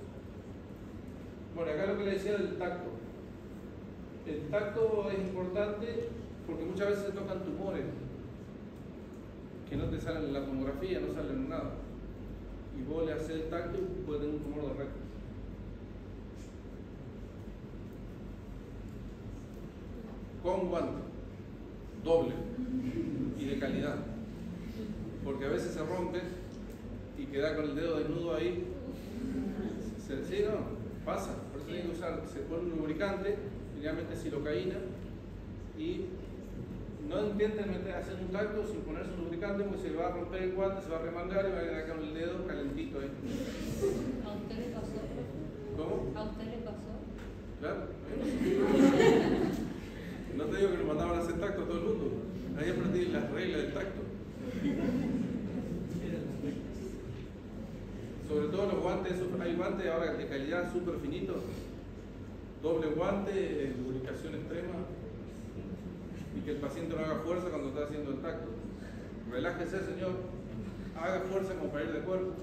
Bueno, acá lo que le decía del tacto. El tacto es importante porque muchas veces se tocan tumores que no te salen en la tomografía, no salen en nada. Y vos le haces el tacto y puede tener un tumor de recto. Con guante, doble y de calidad. Porque a veces se rompe y queda con el dedo desnudo ahí. Sí, no, pasa. Por eso tiene que usar, se pone un lubricante, generalmente silocaína, y no intenten hacer un tacto sin ponerse un lubricante porque se va a romper el guante, se va a remangar y va a quedar con el dedo calentito ahí. ¿A usted le pasó? ¿Cómo? ¿A usted le pasó? Claro. No te digo que nos mandaban a hacer tacto a todo el mundo. Ahí aprendí las reglas del tacto. Sobre todo los guantes, hay guantes ahora de calidad súper finitos, doble guante, lubricación extrema, y que el paciente no haga fuerza cuando está haciendo el tacto. Relájese, señor, haga fuerza como para ir de cuerpo.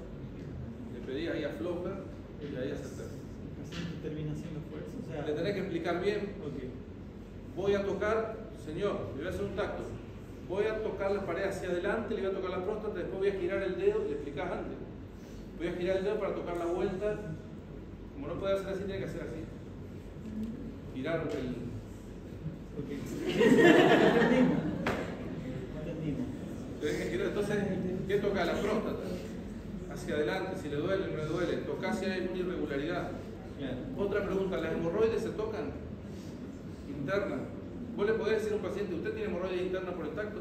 Le pedí ahí a Flopper y ahí hace el tacto. El paciente termina haciendo fuerza, o sea... Le tenés que explicar bien. Okay. Voy a tocar, señor, le voy a hacer un tacto. Voy a tocar la pared hacia adelante, le voy a tocar la próstata, después voy a girar el dedo, le explicás antes. Voy a girar el dedo para tocar la vuelta. Como no puede hacer así, tiene que hacer así. Girar el... Okay. Entendimos. Entonces, ¿qué toca? La próstata. Hacia adelante, si le duele, no le duele. Tocar si hay una irregularidad. Claro. Otra pregunta, ¿las hemorroides se tocan? Internas. ¿Vos le podés decir a un paciente, ¿usted tiene hemorroides internas por el tacto?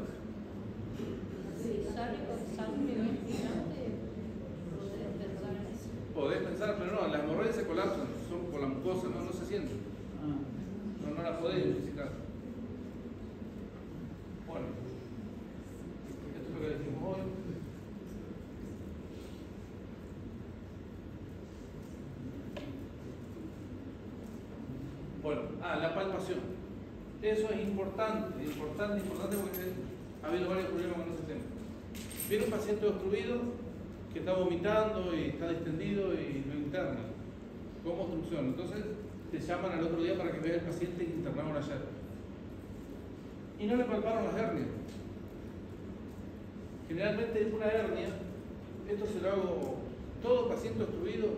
Si sale con sangre o estirante, podés pensar en eso. Podés pensar, pero no, las hemorroides se colapsan, son por la mucosa, no se sienten. No las podés identificar. Bueno, esto es lo que decimos hoy. Bueno, la palpación. Eso es importante porque ha habido varios problemas con ese tema. Viene un paciente obstruido que está vomitando y está distendido y lo internan como obstrucción. Entonces te llaman al otro día para que vea el paciente que internaron ayer. Y no le palparon las hernias. Generalmente una hernia, esto se lo hago, todo paciente obstruido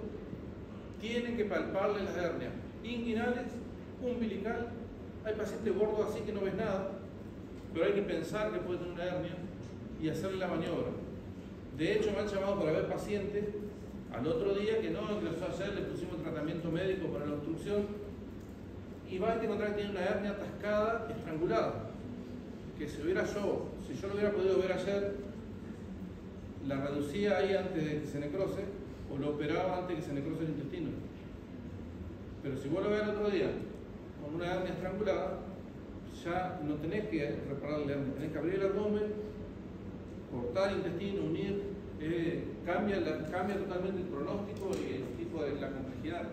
tiene que palparle las hernias inguinales, umbilical. Hay pacientes gordos así que no ves nada, pero hay que pensar que puede tener una hernia y hacerle la maniobra. De hecho, me han llamado para ver pacientes al otro día que no, que ayer le pusimos tratamiento médico para la obstrucción y va a encontrar que tiene una hernia atascada, estrangulada. Que si yo lo hubiera podido ver ayer, la reducía ahí antes de que se necrose o lo operaba antes de que se necrose el intestino. Pero si vos lo ves el otro día con una hernia estrangulada, ya no tenés que reparar la hernia, tenés que abrir el abdomen, cortar el intestino, unir, cambia totalmente el pronóstico y el tipo de la complejidad.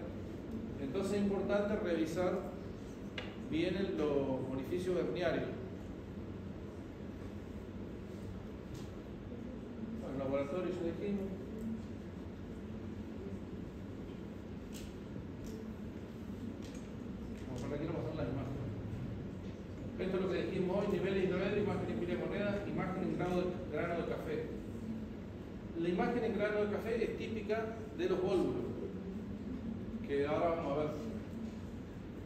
Entonces es importante revisar bien los orificios herniarios. Bueno, el laboratorio ya dijimos. Por aquí no pasar las imágenes. Esto es lo que dijimos hoy: nivel de hidroedro, imagen en pila de moneda, imagen en grano de café. La imagen en grano de café es típica de los vólvulos, que ahora vamos a ver.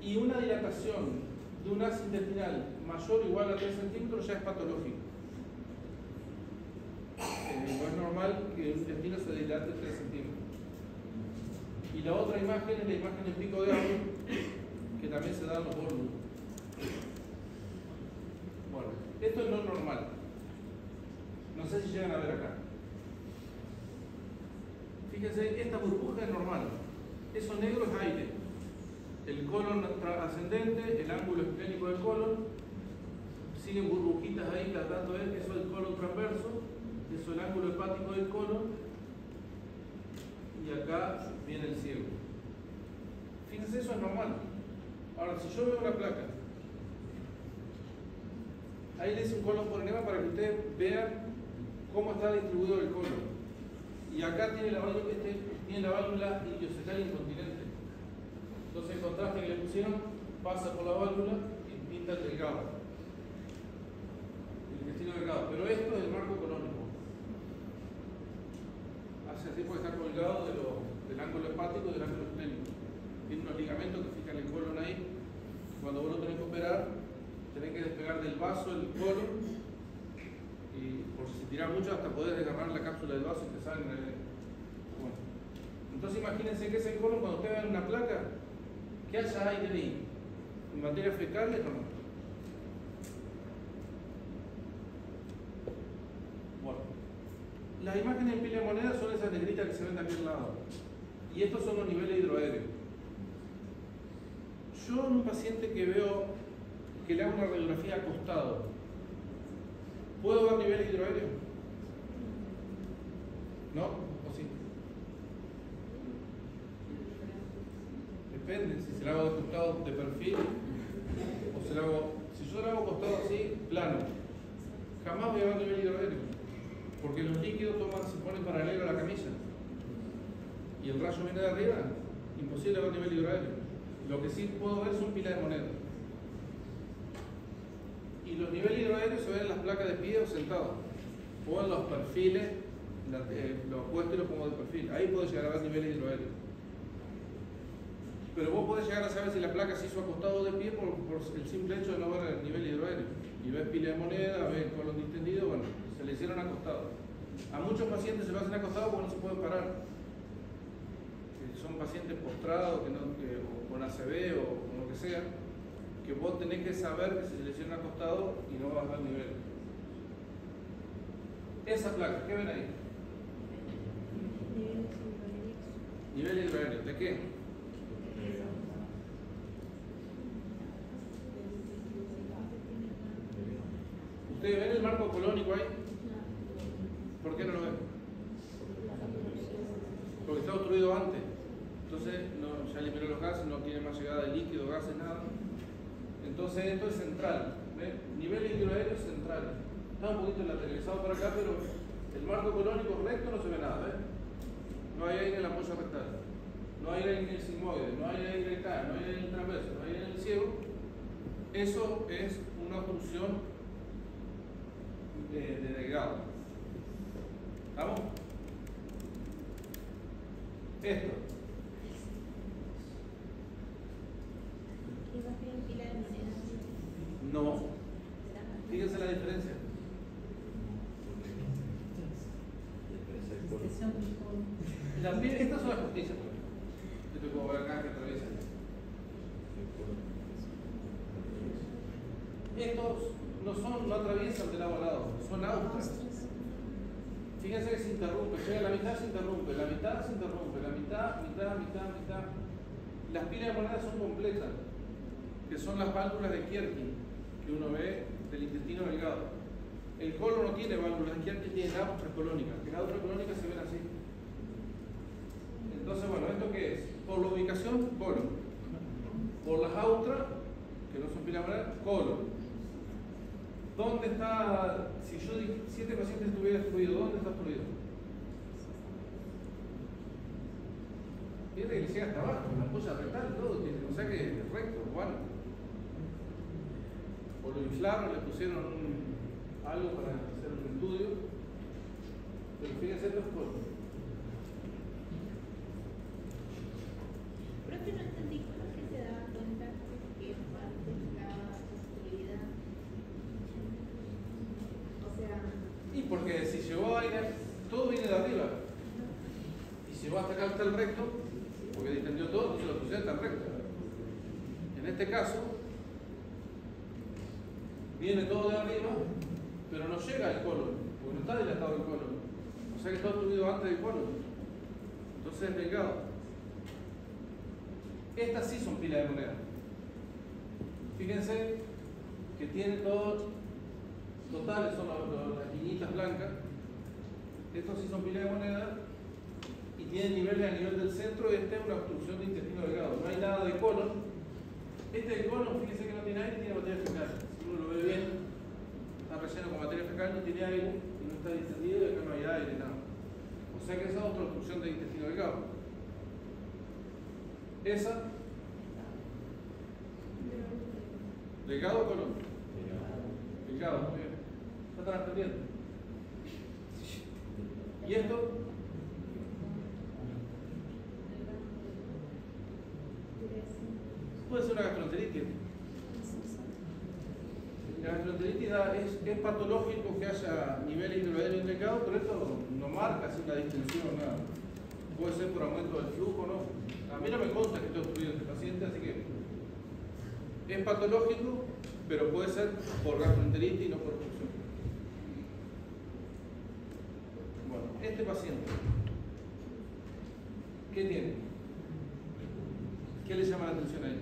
Y una dilatación de un ácido intestinal mayor o igual a 3 centímetros ya es patológico. No es normal que un intestino se dilate 3 centímetros. Y la otra imagen es la imagen en pico de agua, que también se da en los vólvulos. Bueno, esto es lo normal. No sé si llegan a ver acá. Fíjense, esta burbuja es normal. Eso negro es aire. El colon ascendente, el ángulo esplénico del colon, siguen burbujitas ahí tratando de ver, eso es el colon transverso, eso es el ángulo hepático del colon, y acá viene el ciego. Fíjense, eso es normal. Ahora, si yo veo una placa, ahí le hice un colon por enema para que ustedes vean cómo está distribuido el colon. Y acá tiene la válvula iliocecal incontinente. Entonces el contraste que le pusieron pasa por la válvula y pinta el delgado. El intestino delgado. Pero esto es el marco colónico. Hace así porque está colgado del ángulo hepático y del ángulo esplénico. Tiene unos ligamentos que fijan el colon ahí. Cuando vos lo tenés que operar, tenés que despegar del vaso el colon. Y por si tirás mucho, hasta podés desgarrar la cápsula del vaso y te salen. Bueno. Entonces imagínense que es el colon cuando ustedes ven una placa, que haya aire ahí. En materia fecal es normal. Bueno. Las imágenes en pila de moneda son esas negritas que se ven de aquel lado. Y estos son los niveles hidroaéreos. Yo en un paciente que veo que le hago una radiografía acostado, ¿puedo ver nivel hidroaéreo? ¿No? ¿O sí? Depende, si se lo hago de costado de perfil o se lo hago. Si yo lo hago acostado así, plano, jamás voy a ver nivel hidroaéreo, porque los líquidos se ponen paralelo a la camisa y el rayo viene de arriba, imposible ver nivel hidroaéreo. Lo que sí puedo ver son pilas de moneda. Y los niveles hidroaéreos se ven en las placas de pie o sentado, o en los perfiles, los puestos y los pongo de perfil. Ahí puedo llegar a ver niveles hidroaéreos. Pero vos podés llegar a saber si la placa se hizo acostado o de pie por el simple hecho de no ver el nivel hidroaéreo. Y ves pila de moneda, ves el colon distendido, bueno, se le hicieron acostado. A muchos pacientes se lo hacen acostado porque no se pueden parar. Son pacientes postrados o con ACV o con lo que sea, que vos tenés que saber que se le hicieron acostado y no vas a bajar el nivel. Esa placa, ¿qué ven ahí? Nivel hidroaéreo. ¿De qué? ¿Ustedes ven el marco colónico ahí? ¿Por qué no lo ven? Porque está obstruido antes. Entonces ya eliminó los gases, no tiene más llegada de líquido, gases, nada. Entonces esto es central. ¿Ves? Nivel hidroaéreo central. Está un poquito lateralizado para acá, pero el marco colónico recto no se ve nada. ¿Ves? No hay aire en la fosa rectal, no hay aire en el sigmoide, no hay aire acá, no hay aire en el transverso, no hay aire en el ciego. Eso es una obstrucción de delgado. ¿Estamos? Esto. ¿Y más bien pila de moneda? No. Fíjense la diferencia. Estas son las costillas. Yo te puedo ver acá que atraviesan. Estos no atraviesan de lado a lado, son austras. Fíjense que se interrumpe, llega a la mitad, se interrumpe, la mitad se interrumpe, la mitad. Las pilas de moneda son completas, que son las válvulas de Kierkegaard que uno ve del intestino delgado. El colon no tiene válvulas de Kierkegaard, tiene austras colónicas, que las austras colónicas se ven así. Entonces, bueno, ¿esto qué es? Por la ubicación, colon. Por las austras, que no son pilas de moneda, colon. ¿Dónde está? Si yo dije 7 pacientes estuvieran fluido, ¿dónde está fluido? Fíjate que le llega hasta abajo, la polla rectal, todo tiene, o sea que es recto, bueno. O lo inflaron, le pusieron algo para hacer un estudio, pero fíjense esto es colon. Profe, no entendí cómo es que se da cuenta que es parte de la posibilidad. O sea. Y porque si llegó aire, todo viene de arriba. Y si llegó hasta acá hasta el recto, porque distendió todo, entonces lo pusieron tan recto. En este caso, viene todo de arriba, pero no llega al colon, porque no está dilatado el colon. O sea que está obstruido antes del colon. Entonces es delgado. Estas sí son pilas de moneda. Fíjense que tiene todo, totales son las liñitas blancas. Estos sí son pilas de moneda y tienen niveles a nivel del centro. Esta es una obstrucción de intestino delgado. No hay nada de colon. Este del colon, fíjense que no tiene aire, tiene materia fecal. Si uno lo ve bien, está relleno con materia fecal, no tiene aire y no está distendido y acá no hay aire, nada. O sea que esa es otra obstrucción de intestino delgado. Esa, delgado o colon. Delgado, muy bien. Está transpendiente. ¿Y esto? Puede ser una gastroenteritis. La gastroenteritis es patológico que haya nivel hidroaéreo indicado, pero esto no marca así una distensión, nada. Puede ser por aumento del flujo, ¿no? A mí no me consta que esté obstruido este paciente, así que es patológico, pero puede ser por gastroenteritis y no por obstrucción. Bueno, este paciente, ¿qué tiene? ¿Qué le llama la atención a él?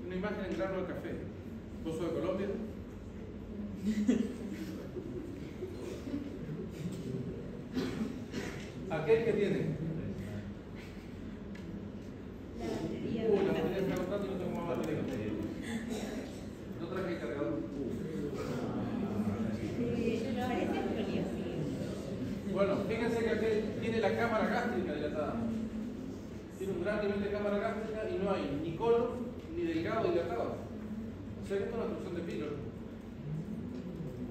Una imagen en grano de café. ¿Vos sos de Colombia? Aquel que tiene. La batería está agotando y no tengo más batería. No traje el cargador. Bueno, fíjense que aquel tiene la cámara gástrica dilatada. Tiene un gran nivel de cámara gástrica y no hay ni colon ni delgado dilatado. O sea que esto es una obstrucción de píloro.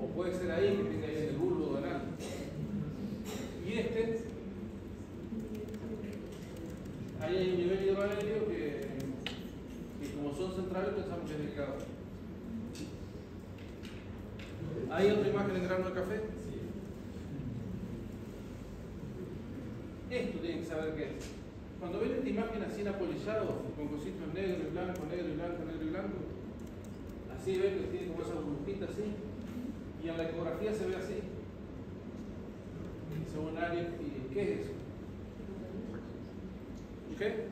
O puede ser ahí que tenga ahí en el bulbo anal. Y ahí hay un nivel hidroaéreo que como son centrales pensamos que es delgado. ¿Hay otra imagen en grano de café? Esto tienen que saber qué es. Cuando ven esta imagen así en apolillado, con cositos negro y blanco, negro y blanco, negro y blanco, así ven que tiene como esa burbujita así, y en la ecografía se ve así. Según Arias, ¿qué es eso? ¿Qué?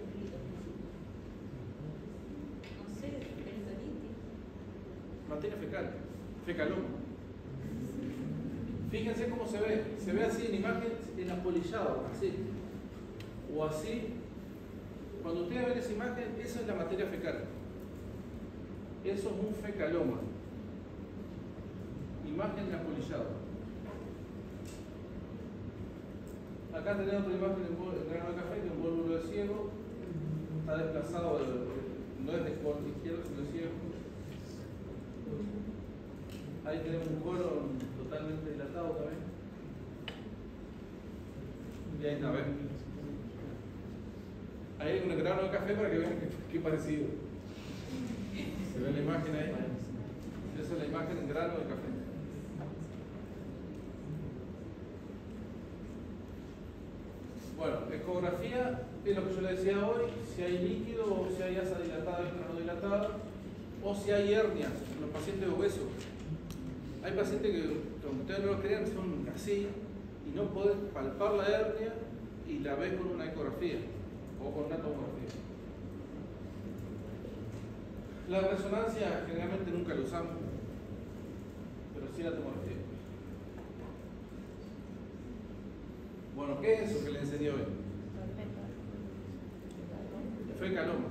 No sé, peritonitis. Materia fecal, fecaloma. Fíjense cómo se ve así en imagen en apolillado, así, o así, Cuando ustedes ven esa imagen, esa es la materia fecal. Eso es un fecaloma. Imagen de apolillado. Acá tenemos otra imagen en grano de café, que es un volúmulo de ciego. Está desplazado, no es de corte izquierdo, sino de ciego. Ahí tenemos un colon totalmente dilatado también. Y ahí está, ¿ven? Ahí hay un grano de café para que vean qué parecido. ¿Se ve la imagen ahí? Esa es la imagen en grano de café. Bueno, ecografía es lo que yo le decía hoy, si hay líquido o si hay asa dilatada y no dilatada, o si hay hernias en los pacientes obesos. Hay pacientes que, aunque ustedes no lo crean, son así y no puedes palpar la hernia y la ves con una ecografía o con una tomografía. La resonancia generalmente nunca la usamos, pero sí la tomografía. Bueno, ¿qué es eso que le enseñé hoy? Fecaloma.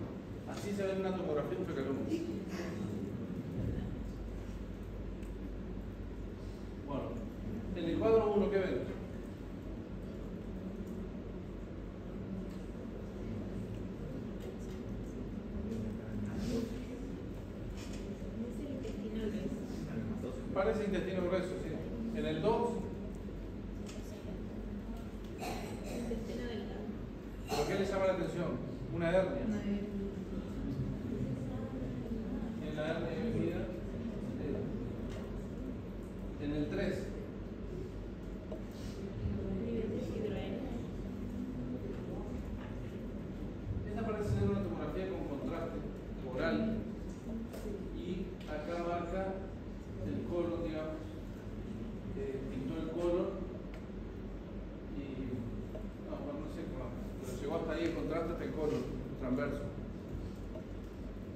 Así se ve en una tomografía un fecaloma. Bueno, en el cuadro 1, ¿qué ven? Parece intestino grueso, sí. En el 2, ¿pero qué les llama la atención? Una hernia. En la hernia dividida. En el 3. Esta parece ser una tomografía con contraste oral. Y acá marca el colon, digamos. Pintó el colon. Y no sé cómo, pero llegó hasta ahí el contraste hasta el colon transverso.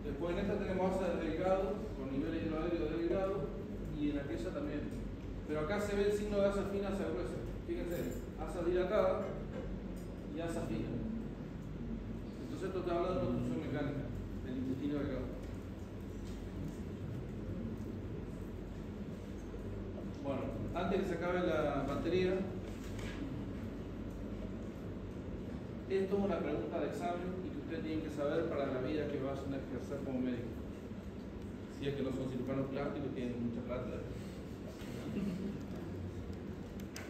Después en esta tenemos asa de delgado, con nivel hidroaéreo de delgado, y en aquella también. Pero acá se ve el signo de asa fina, asa gruesa. Fíjense, asa dilatada y asa fina. Entonces esto está hablando de una obstrucción mecánica del intestino delgado. Bueno, antes que se acabe la batería, esto es una pregunta de examen y que ustedes tienen que saber para la vida que vayan a ejercer como médico. Si es que no son cirujanos plásticos, tienen mucha plata.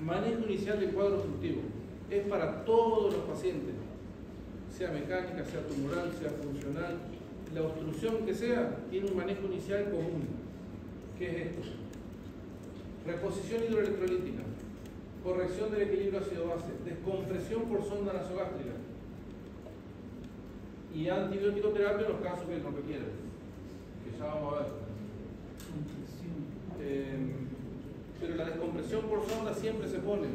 Manejo inicial del cuadro obstructivo. Es para todos los pacientes, sea mecánica, sea tumoral, sea funcional. La obstrucción que sea, tiene un manejo inicial común. ¿Qué es esto? Reposición hidroelectrolítica, corrección del equilibrio ácido-base, descompresión por sonda nasogástrica y antibiótico terapia en los casos que lo requieran, que ya vamos a ver. Pero la descompresión por sonda siempre se pone,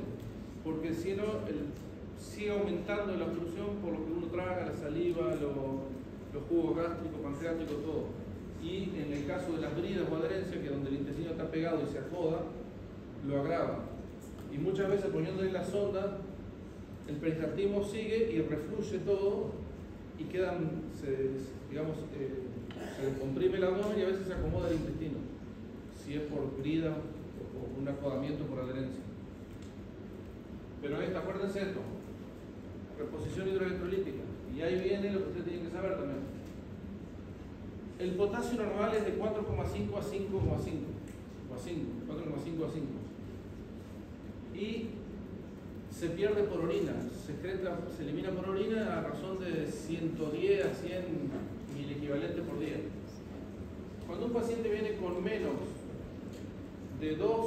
porque si no, sigue aumentando la obstrucción por lo que uno traga, la saliva, los jugos gástricos, pancreáticos, todo. Y en el caso de las bridas o adherencias, que es donde el intestino está pegado y se acoda, lo agrava. Y muchas veces poniéndole la sonda, el peristaltismo sigue y refluye todo y quedan, digamos, se descomprime el abdomen y a veces se acomoda el intestino, si es por brida o un acodamiento por adherencia. Pero acuérdense esto, reposición hidroelectrolítica. Y ahí viene lo que ustedes tienen que saber también. El potasio normal es de 4,5 a 5,5 o a 5, 4,5 a 5. Y se pierde por orina, se elimina por orina a razón de 110 a 100 miliequivalentes por día. Cuando un paciente viene con menos de 2,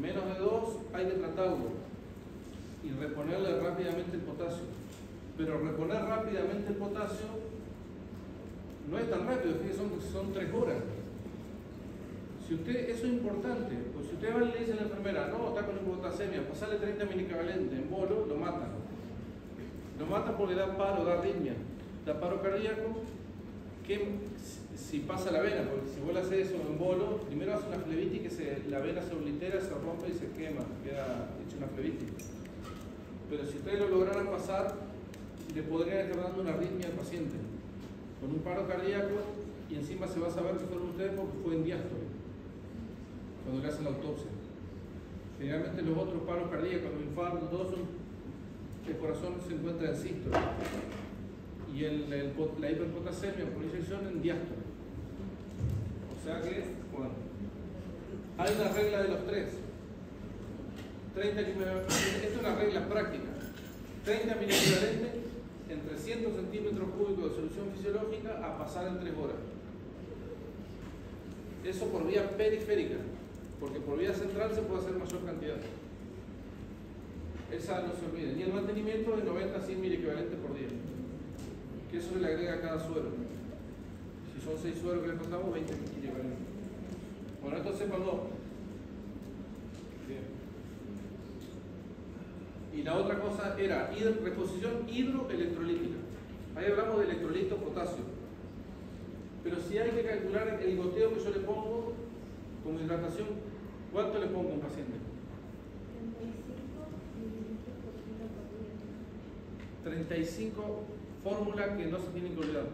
menos de 2, hay que tratarlo y reponerle rápidamente el potasio. Pero reponer rápidamente el potasio no es tan rápido, son 3 horas. Si usted, eso es importante, pues si usted va y le dice a la enfermera, no, está con hipopotasemia, pasarle 30 milicavalentes en bolo, lo matan. Lo matan porque da paro, da arritmia, da paro cardíaco, que si pasa la vena, porque si vos le haces eso en bolo, primero hace una flebitis que la vena se oblitera, se rompe y se quema, queda hecha una flebitis. pero si ustedes lo lograran pasar, le podrían estar dando una arritmia al paciente, con un paro cardíaco, y encima se va a saber que fueron ustedes porque fue en diástole, cuando le hacen la autopsia. Generalmente los otros paros cardíacos, los infartos, todos son, el corazón se encuentra en sístole, y la hiperpotasemia por inyección en diástole. O sea que, bueno, hay una regla de los tres. 30 esta es una regla práctica. 30 miliequivalentes en 300 centímetros cúbicos de solución fisiológica a pasar en 3 horas. Eso por vía periférica, porque por vía central se puede hacer mayor cantidad. Esa no se olviden. Y el mantenimiento de 90 a 100 miliequivalentes por día, que eso se le agrega a cada suero. Si son 6 sueros que le pasamos, 20 miliequivalentes. Bueno, esto sépanlo. Bien. Y la otra cosa era reposición hidroelectrolítica. Ahí hablamos de electrolito potasio. Pero si hay que calcular el goteo que yo le pongo como hidratación, ¿cuánto le pongo a un paciente? 35 fórmula que no se tienen que olvidar.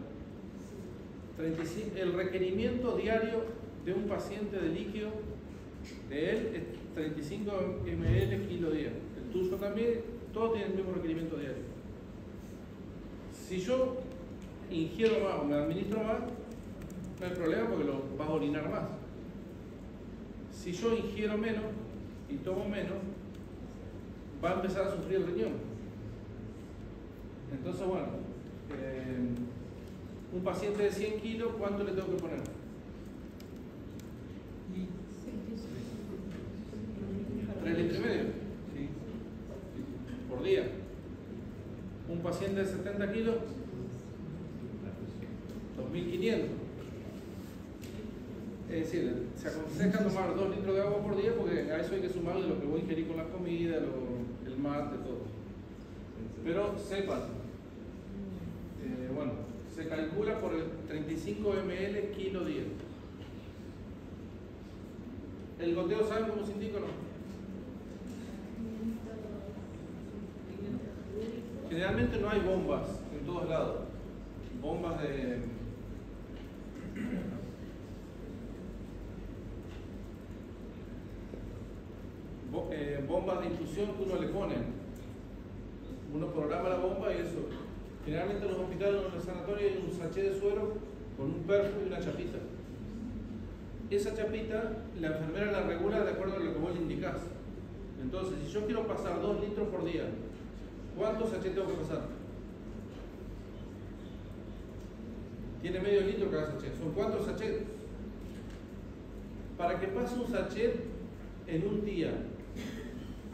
35, el requerimiento diario de un paciente de líquido de él es 35 ml kilo día. El tuyo también, todos tienen el mismo requerimiento diario. Si yo ingiero más o me administro más, no hay problema porque lo vas a orinar más. Si yo ingiero menos y tomo menos, va a empezar a sufrir el riñón. Entonces, bueno, un paciente de 100 kilos, ¿cuánto le tengo que poner? 3,5 litros. Sí. Por día. Un paciente de 70 kilos, 2.500. Es decir, se aconseja tomar 2 litros de agua por día porque a eso hay que sumarle lo que voy a ingerir con la comida, el mate, todo. Pero sepan, bueno, se calcula por el 35 ml kilo día. ¿El goteo saben cómo se indica o no? Generalmente no hay bombas en todos lados. Bombas de... bombas de infusión que uno le pone. Uno programa la bomba y eso. Generalmente en los hospitales o en los sanatorios hay un sachet de suero con un perfo y una chapita. Esa chapita la enfermera la regula de acuerdo a lo que vos le indicás. Entonces, si yo quiero pasar 2 litros por día, ¿cuántos sachets tengo que pasar? Tiene medio litro cada sachet. Son 4 sachets. Para que pase un sachet en un día,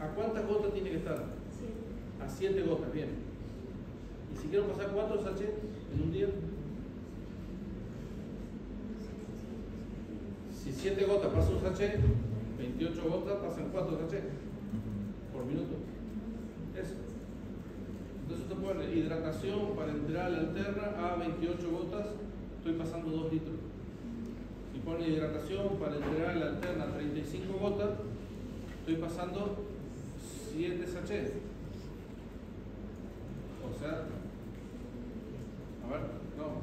¿a cuántas gotas tiene que estar? A 7 gotas, bien. Y si quiero pasar 4 sachets en un día, si 7 gotas pasa un sachet, 28 gotas pasan 4 sachets por minuto. Eso. Entonces usted pone hidratación parenteral alterna a 28 gotas, estoy pasando 2 litros. Si pone hidratación parenteral alterna a 35 gotas, estoy pasando 7 sachets. O sea, a ver, no.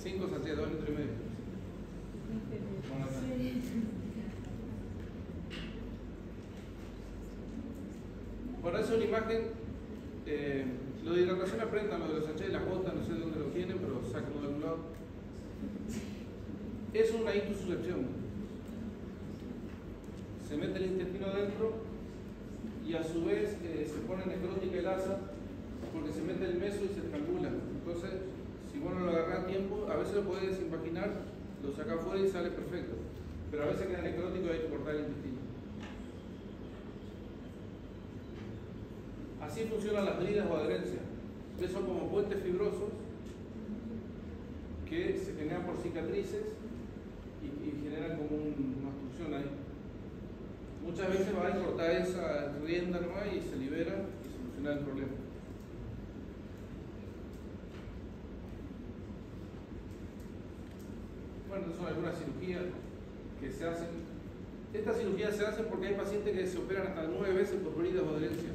5 sachets, 2 litros y medio. Bueno, esa es una imagen. Lo de hidratación aprendan, lo de los sachets, las gotas, no sé de dónde lo tienen, pero sáquenlo de algún lado. Es una intususcepción. Se mete el intestino adentro y a su vez se pone necrótica el asa porque se mete el meso y se estrangula. Entonces, si vos no lo agarrás a tiempo, a veces lo podés desinvaginar, lo sacás afuera y sale perfecto. Pero a veces queda necrótico y hay que cortar el intestino. Así funcionan las bridas o adherencias. Son como puentes fibrosos que se generan por cicatrices y generan como una obstrucción ahí. Muchas veces va a cortar esa rienda nomás y se libera y soluciona el problema. Bueno, estas son algunas cirugías que se hacen Estas cirugías se hacen porque hay pacientes que se operan hasta 9 veces por heridas o adherencias.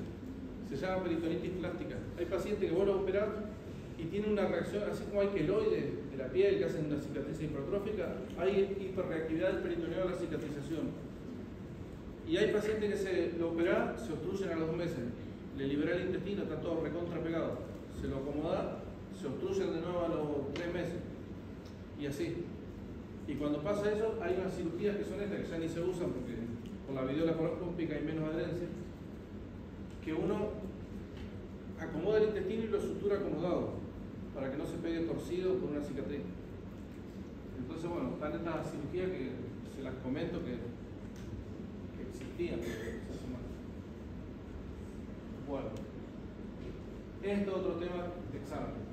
Se llama peritonitis plástica. Hay pacientes que vos lo operás y tienen una reacción, así como hay queloides de la piel que hacen una cicatriz hipertrófica, hay hiperreactividad del peritoneo a la cicatrización. Y hay pacientes que se lo operan, se obstruyen a los 2 meses. Le libera el intestino, está todo recontra pegado. Se lo acomoda, se obstruyen de nuevo a los 3 meses. Y así. Y cuando pasa eso, hay unas cirugías que son estas, que ya ni se usan porque con la video laparoscópica hay menos adherencia, que uno acomoda el intestino y lo sutura acomodado, para que no se pegue torcido por una cicatriz. Entonces, bueno, están estas cirugías que se las comento que existían, pero se hacen mal. Bueno, esto es otro tema de examen.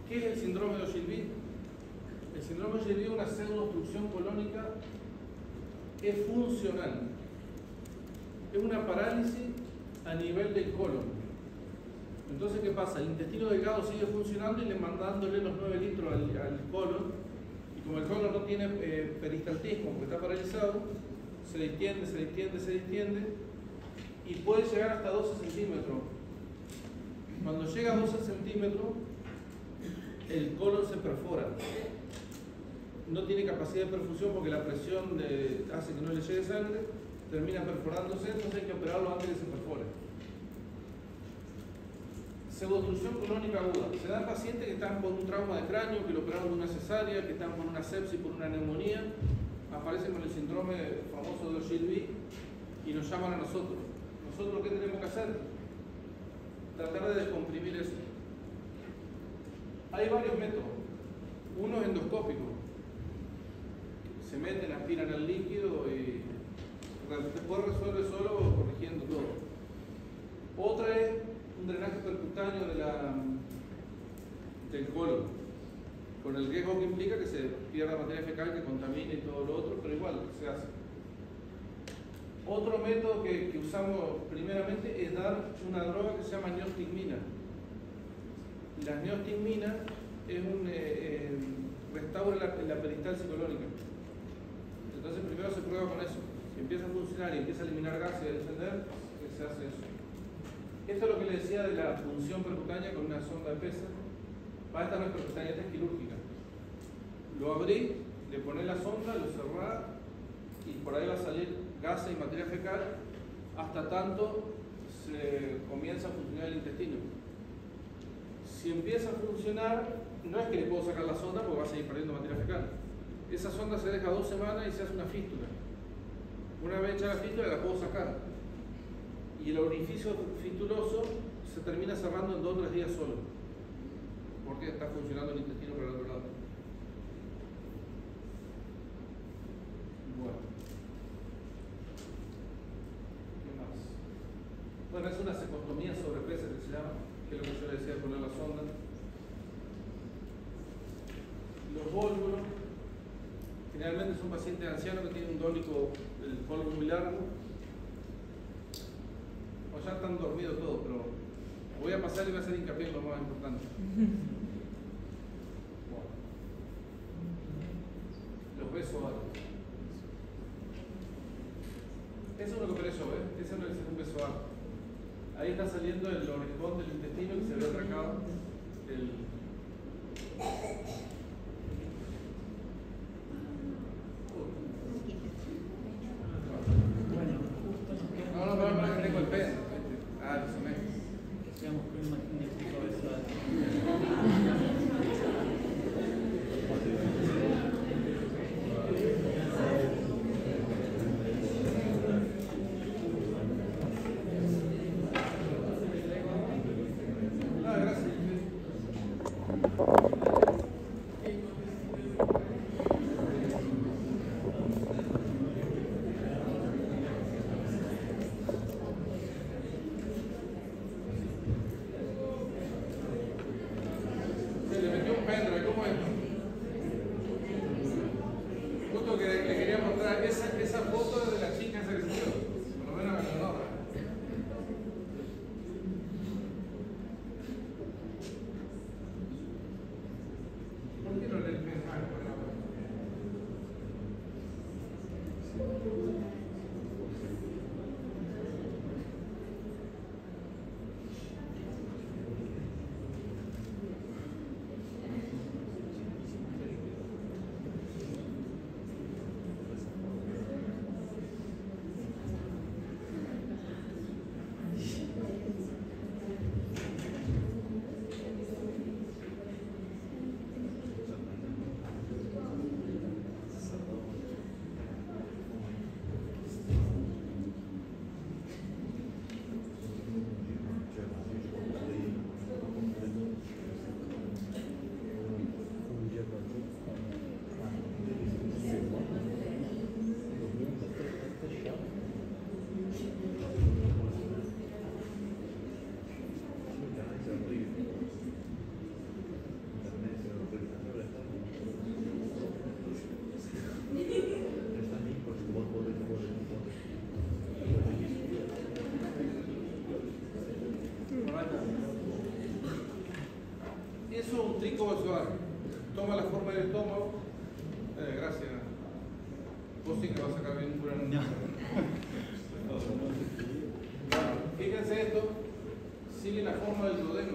¿Qué es el síndrome de Ogilvie? El síndrome de Ogilvie es una pseudoobstrucción colónica, es funcional. Es una parálisis a nivel del colon. Entonces, ¿qué pasa? El intestino delgado sigue funcionando y le mandándole los 9 litros al colon. Y como el colon no tiene peristaltismo, porque está paralizado, se distiende, se distiende, se distiende y puede llegar hasta 12 centímetros. Cuando llega a 12 centímetros, el colon se perfora. No tiene capacidad de perfusión porque la presión hace que no le llegue sangre, termina perforándose, entonces hay que operarlo antes de que se perfore. Pseudoobstrucción colónica aguda. Se dan pacientes que están por un trauma de cráneo, que lo operaron de una cesárea, que están por una sepsis, por una neumonía, aparecen con el síndrome famoso de Ogilvie y nos llaman a nosotros. ¿Nosotros qué tenemos que hacer? Tratar de descomprimir eso. Hay varios métodos. Uno es endoscópico. Se meten, aspiran el líquido y después resuelve solo corrigiendo todo. Otra es un drenaje percutáneo del colon, con el riesgo que implica que se pierda materia fecal, que contamine y todo lo otro, pero igual se hace. Otro método que usamos primeramente es dar una droga que se llama neostigmina. La neostigmina es un restaura la peristalsis colónica. Entonces primero se prueba con eso. Si empieza a funcionar y empieza a eliminar gases y a descender, se hace eso. Esto es lo que le decía de la punción percutánea con una sonda de pesa. Esta no es percutánea, esta es quirúrgica. Lo abrí, le pones la sonda, lo cerrás y por ahí va a salir gases y materia fecal hasta tanto se comienza a funcionar el intestino. Si empieza a funcionar, no es que le puedo sacar la sonda porque va a seguir perdiendo materia fecal. Esa sonda se deja 2 semanas y se hace una fístula. Una vez hecha la fístula la puedo sacar. Y el orificio fistuloso se termina cerrando en 2 o 3 días solo. Porque está funcionando el intestino por el otro lado. Bueno. ¿Qué más? Bueno, es una secostomía sobre pesa que se llama, que es lo que yo le decía, poner la sonda. Los vólvulos, generalmente son pacientes ancianos que tienen un dólico, el colon muy largo, o ya están dormidos todos, pero voy a pasar y voy a hacer hincapié en lo más importante. Bueno. Los besos altos. Eso es lo que operé yo, ¿eh? Ese no es un beso alto. Ahí está saliendo el orejón del intestino que se ve atracado. No, que tengo el peso. Ah, lo sumé. Digamos que una imagen de tu cabeza. Eso es un tricobesoar. Toma la forma del estómago. Gracias. Vos sí que vas a sacar bien un puro. No. Bueno, fíjense esto. Sigue la forma del duodeno.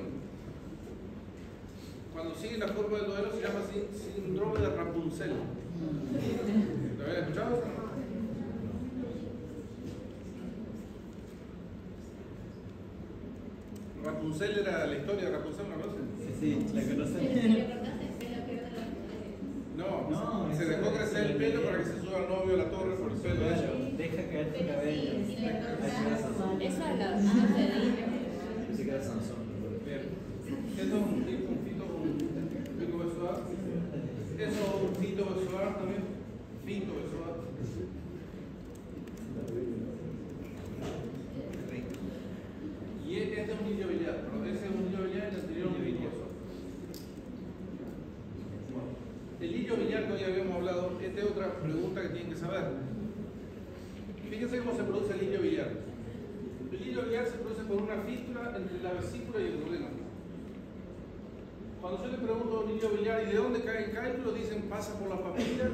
Cuando sigue la forma del duodeno se llama así síndrome de Rapunzel. ¿Lo habían escuchado? Rapunzel era la historia de Rapunzel, ¿no conocen? Sí, la conocen. No, se dejó crecer el pelo para que se suba el novio a la torre por el pelo de ella. Claro, deja caer tu cabello. Esa es la opción de Disney. Pensé que era Sansón. Bien. Esto es un fito besoar. Eso es un fito besoar también. Fito besoar. Y este es un niño biliar, pero ese es un niño biliar y el anterior un fito besoar. El hillo biliar que hoy habíamos hablado, esta es otra pregunta que tienen que saber. Fíjense cómo se produce el hillo biliar. El hillo biliar se produce por una fístula entre la vesícula y el duodeno. Cuando yo le pregunto a un hillo biliar, ¿y de dónde cae el cálculo? Dicen, pasa por la papila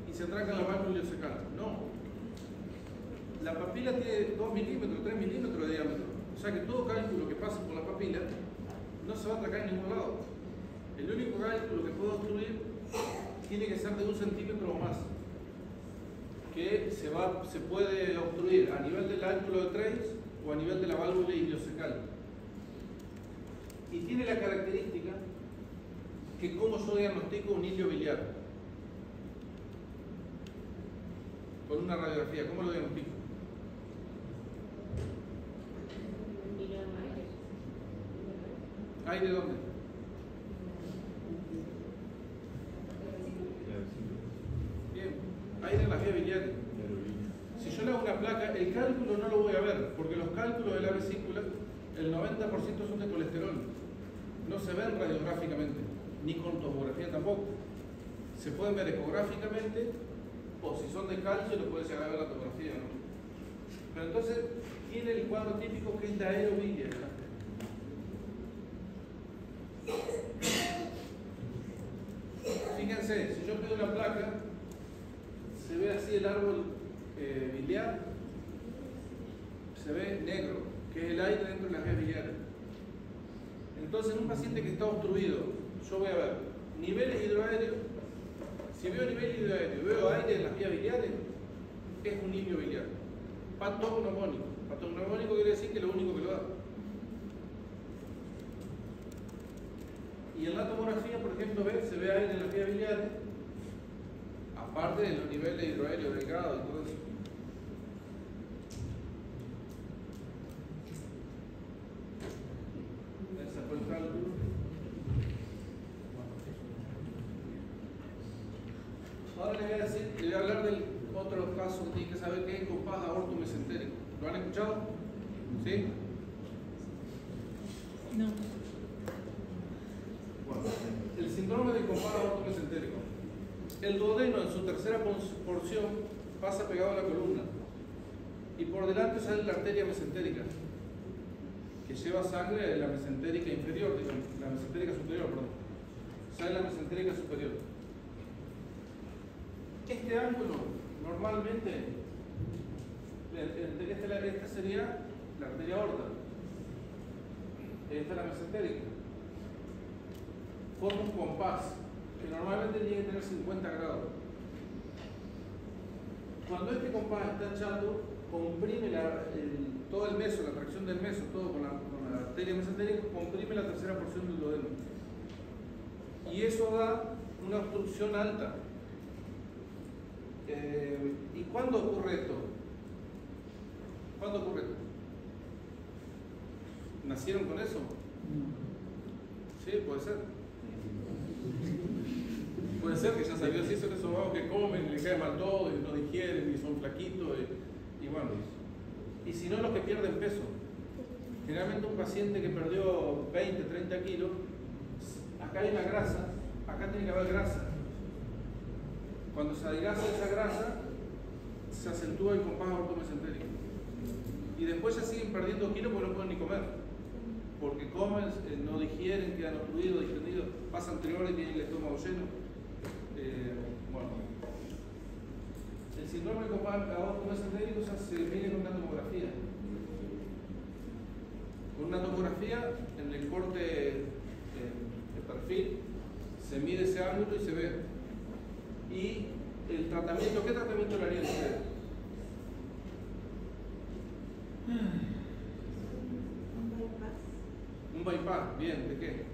y se atraca en la válvula ileocecal. No. La papila tiene 2 milímetros, 3 milímetros de diámetro. O sea que todo cálculo que pase por la papila no se va a atracar en ningún lado. El único cálculo que puedo obstruir tiene que ser de 1 centímetro o más, que se puede obstruir a nivel del cálculo de Trace o a nivel de la válvula ileocecal. Y tiene la característica que como yo diagnostico un hillo biliar con una radiografía, ¿cómo lo diagnostico? ¿Aire dónde? Bien, aire en las vías biliares. Si yo le hago una placa, el cálculo no lo voy a ver, porque los cálculos de la vesícula, el 90% son de colesterol. No se ven radiográficamente, ni con tomografía tampoco. Se pueden ver ecográficamente, o si son de calcio, lo puedes llegar a ver la tomografía, ¿no? Pero entonces, tiene el cuadro típico que es la aerobilia. Fíjense, si yo pido una placa, se ve así el árbol biliar, se ve negro, que es el aire dentro de las vías biliares. Entonces, en un paciente que está obstruido, yo voy a ver niveles hidroaéreos. Si veo nivel hidroaéreo y veo aire en las vías biliares, es un hillo biliar. Patognomónico. Patognomónico quiere decir que es lo único que lo da. Y en la tomografía, por ejemplo, se ve aire en las vías biliares, aparte de los niveles de hidroaéreo delgado y todo eso. Ese fue el cálculo. Ahora le voy a hablar del otro caso que tienen que saber, que es el compás aorto mesentérico. ¿Lo han escuchado? ¿Sí? No. Bueno, el síndrome del compás aorto mesentérico. El duodeno en su tercera porción pasa pegado a la columna y por delante sale la arteria mesentérica, que lleva sangre de la mesentérica inferior, la mesentérica superior, perdón. Sale la mesentérica superior. Este ángulo, normalmente, esta sería la arteria aorta, esta es la mesentérica. Forma un compás que normalmente tiene que tener 50 grados. Cuando este compás está echando, comprime todo el meso, la tracción del meso, todo con la arteria mesentérica, comprime la tercera porción del duodeno. Y eso da una obstrucción alta. ¿Y cuándo ocurre esto? ¿Cuándo ocurre esto? ¿Nacieron con eso? Sí, puede ser. Puede ser que ya salió así, son esos vagos que comen, y les cae mal todo, y no digieren, y son flaquitos, y bueno. Y si no, los que pierden peso. Generalmente un paciente que perdió 20, 30 kilos, acá hay una grasa, acá tiene que haber grasa. Cuando se adelgaza esa grasa, se acentúa el compás aorto mesentérico. Y después ya siguen perdiendo kilos porque no pueden ni comer. porque comen, no digieren, quedan obstruidos, distendidos, pasan 3 horas y tienen el estómago lleno. Bueno, el síndrome de aorto mesentérico se mide con una tomografía. Con una tomografía, en el corte de perfil, se mide ese ángulo y se ve. Y el tratamiento, ¿qué tratamiento le harían ustedes? Un bypass, bien, ¿de qué?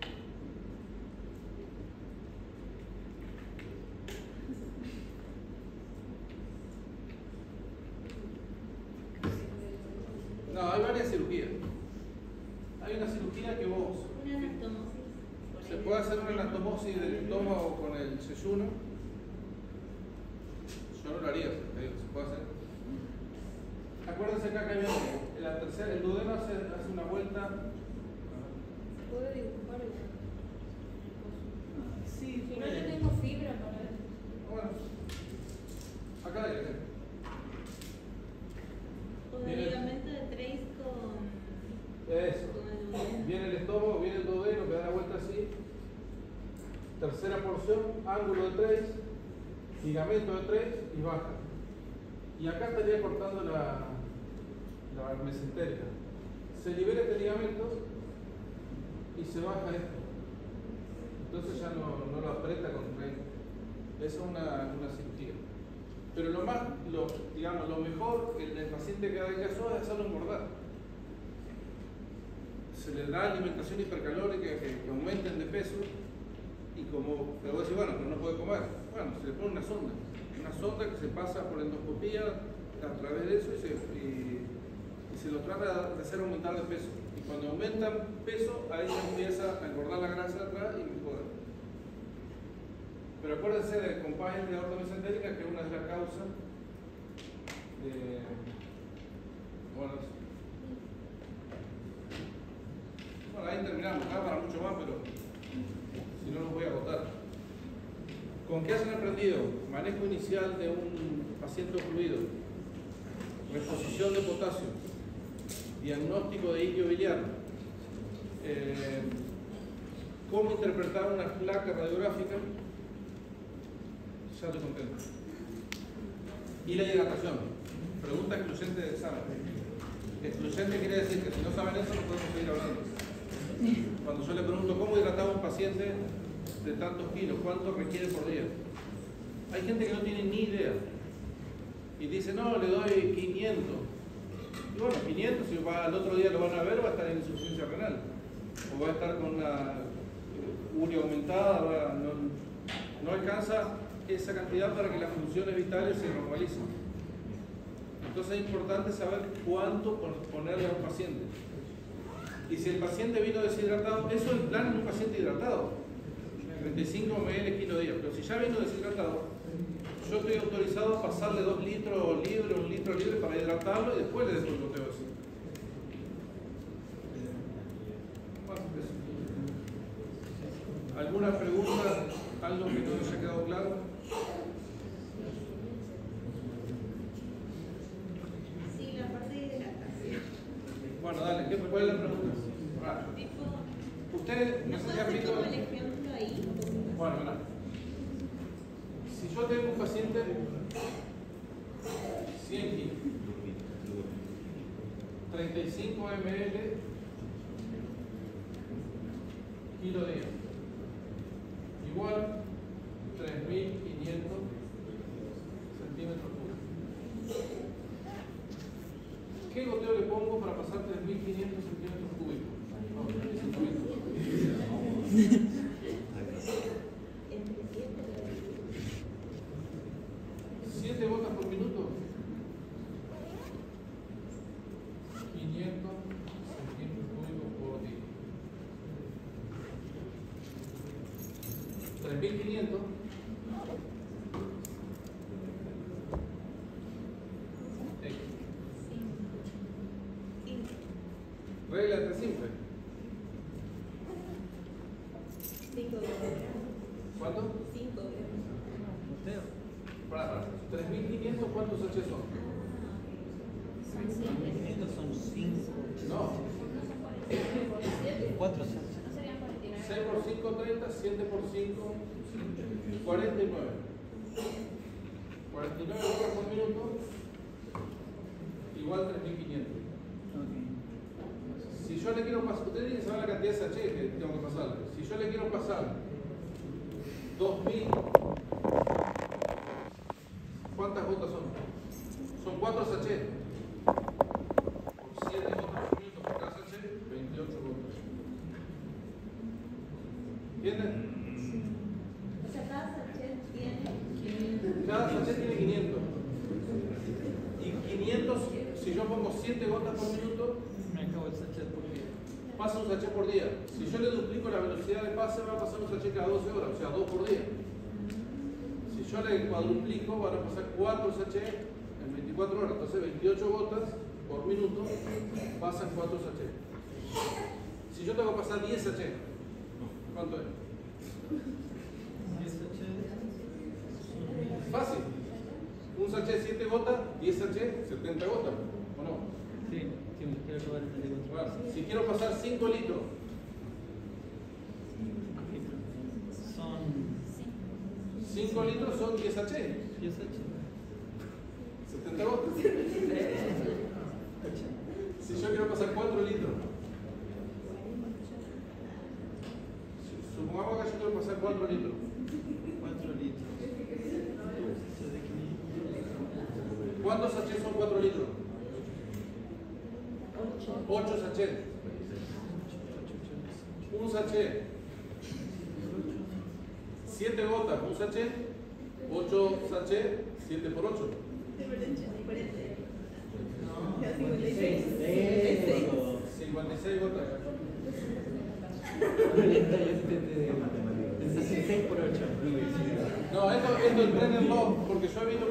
No, hay varias cirugías. Hay una cirugía que vos... Una anastomosis. Se puede hacer una anastomosis del estómago con el yeyuno. Yo no lo haría, te digo, se puede hacer. Acuérdense acá que la tercera, el duodeno hace una vuelta. ¿Puedo dibujar el Sí, Si no, yo tengo fibra para eso. Bueno, acá hay que hacer. Con el ligamento de Treis con Eso. el duodeno. Viene el estómago, viene el duodeno, que da la vuelta así. Tercera porción, ángulo de 3, ligamento de 3 y baja. Y acá estaría cortando la mesentérica. Se libera este ligamento y se baja esto. Entonces ya no lo aprieta con 30. Esa es una cirugía. Pero lo mejor en el paciente que haga caso es hacerlo engordar. Se le da alimentación hipercalórica que aumenten de peso y como, pero vos decís, bueno, pero no puede comer. Bueno, se le pone una sonda que se pasa por endoscopía a través de eso y se lo trata de hacer aumentar de peso. Y cuando aumentan peso, ahí se empieza a engordar la grasa de atrás y mejorar. Pero acuérdense del compás de aorta mesentérica, que es una de las causas de... Bueno, ahí terminamos, acá para mucho más, pero si no los voy a agotar. ¿Con qué hacen aprendido? Manejo inicial de un paciente ocluido, reposición de potasio, diagnóstico de itio biliar, cómo interpretar una placa radiográfica, ya estoy contento. Y la hidratación, pregunta excluyente de examen. Excluyente quiere decir que si no saben eso no podemos seguir hablando. Cuando yo le pregunto cómo hidratar a un paciente de tantos kilos, cuánto requiere por día, hay gente que no tiene ni idea y dice, no, le doy 500. Y bueno, 500, si va al otro día lo van a ver, va a estar en insuficiencia renal o va a estar con una urea aumentada, no alcanza esa cantidad para que las funciones vitales se normalicen. Entonces es importante saber cuánto ponerle a un paciente. Y si el paciente vino deshidratado, eso es el plan de un paciente hidratado, 35 ml kilo día. Pero si ya vino deshidratado, yo estoy autorizado a pasarle 2 litros libre, 1 litro libre para hidratarlo y después le dejo el goteo así. Bueno, eso. ¿Alguna pregunta? ¿Algo que no nos haya quedado claro? Sí, la parte de hidratación. Bueno, dale, ¿cuál es la pregunta? Usted ¿No puedo hacer como el ejemplo ahí? Bueno, mirá. Si yo tengo un paciente 100 kilos, 35 ml kilo día, igual 3.500 centímetros cúbicos. ¿Qué goteo le pongo para pasar 3.500 centímetros cúbicos? No, 35.000. 7 gotas por minuto. 500 centímetros cúbicos por día. 3.500. Regla de 3 simple. 5 gramos. ¿Cuánto? 5 gramos. Para. 3.500, ¿cuántos H son? Estos son 5. No. 4 sachets. ¿No serían 49? 6 por 5, 30, 7 por 5, 49. 49 gotas por minuto, igual 3.500. Ok. Si yo le quiero pasar, ustedes tienen que saber la cantidad de sachets que tengo que pasarle. Si yo le quiero pasar 2.000, ¿cuántas gotas son? Son 4 sachets. Por 7 gotas por minuto por cada sachet, 28 gotas. ¿Entienden? O sea, cada sachet tiene. Cada sachet tiene 500. Y 500, si yo pongo 7 gotas por minuto, Me acabo el sachet por día. pasa un sachet por día. Si yo le duplico la velocidad de pase, va a pasar un sachet cada 12 horas, o sea, 2 por día. Si yo le cuadruplico, van a pasar 4 sachets en 24 horas. Entonces, 28 gotas por minuto, pasan 4 sachets. Si yo tengo que pasar 10 sachets, ¿cuánto es? 10 sachets. Fácil. Un sachet 7 gotas, 10 sachets, 70 gotas. ¿O no? Sí, quiero probar el de Bueno, si quiero pasar 5 litros, Son 5 litros son 10 sachets, 10 sachets. 70 gotas. Si yo quiero pasar 4 litros, supongamos que yo quiero pasar 4 litros. 4 litros. Sachet de 500. ¿Cuántos sachets son 4 litros? 8 sachets. Un sachet. 7 gotas, un sachet. 8 sachets, 7 por 8. 56 gotas. 6 por 8. No, esto entrénenlo, porque yo he visto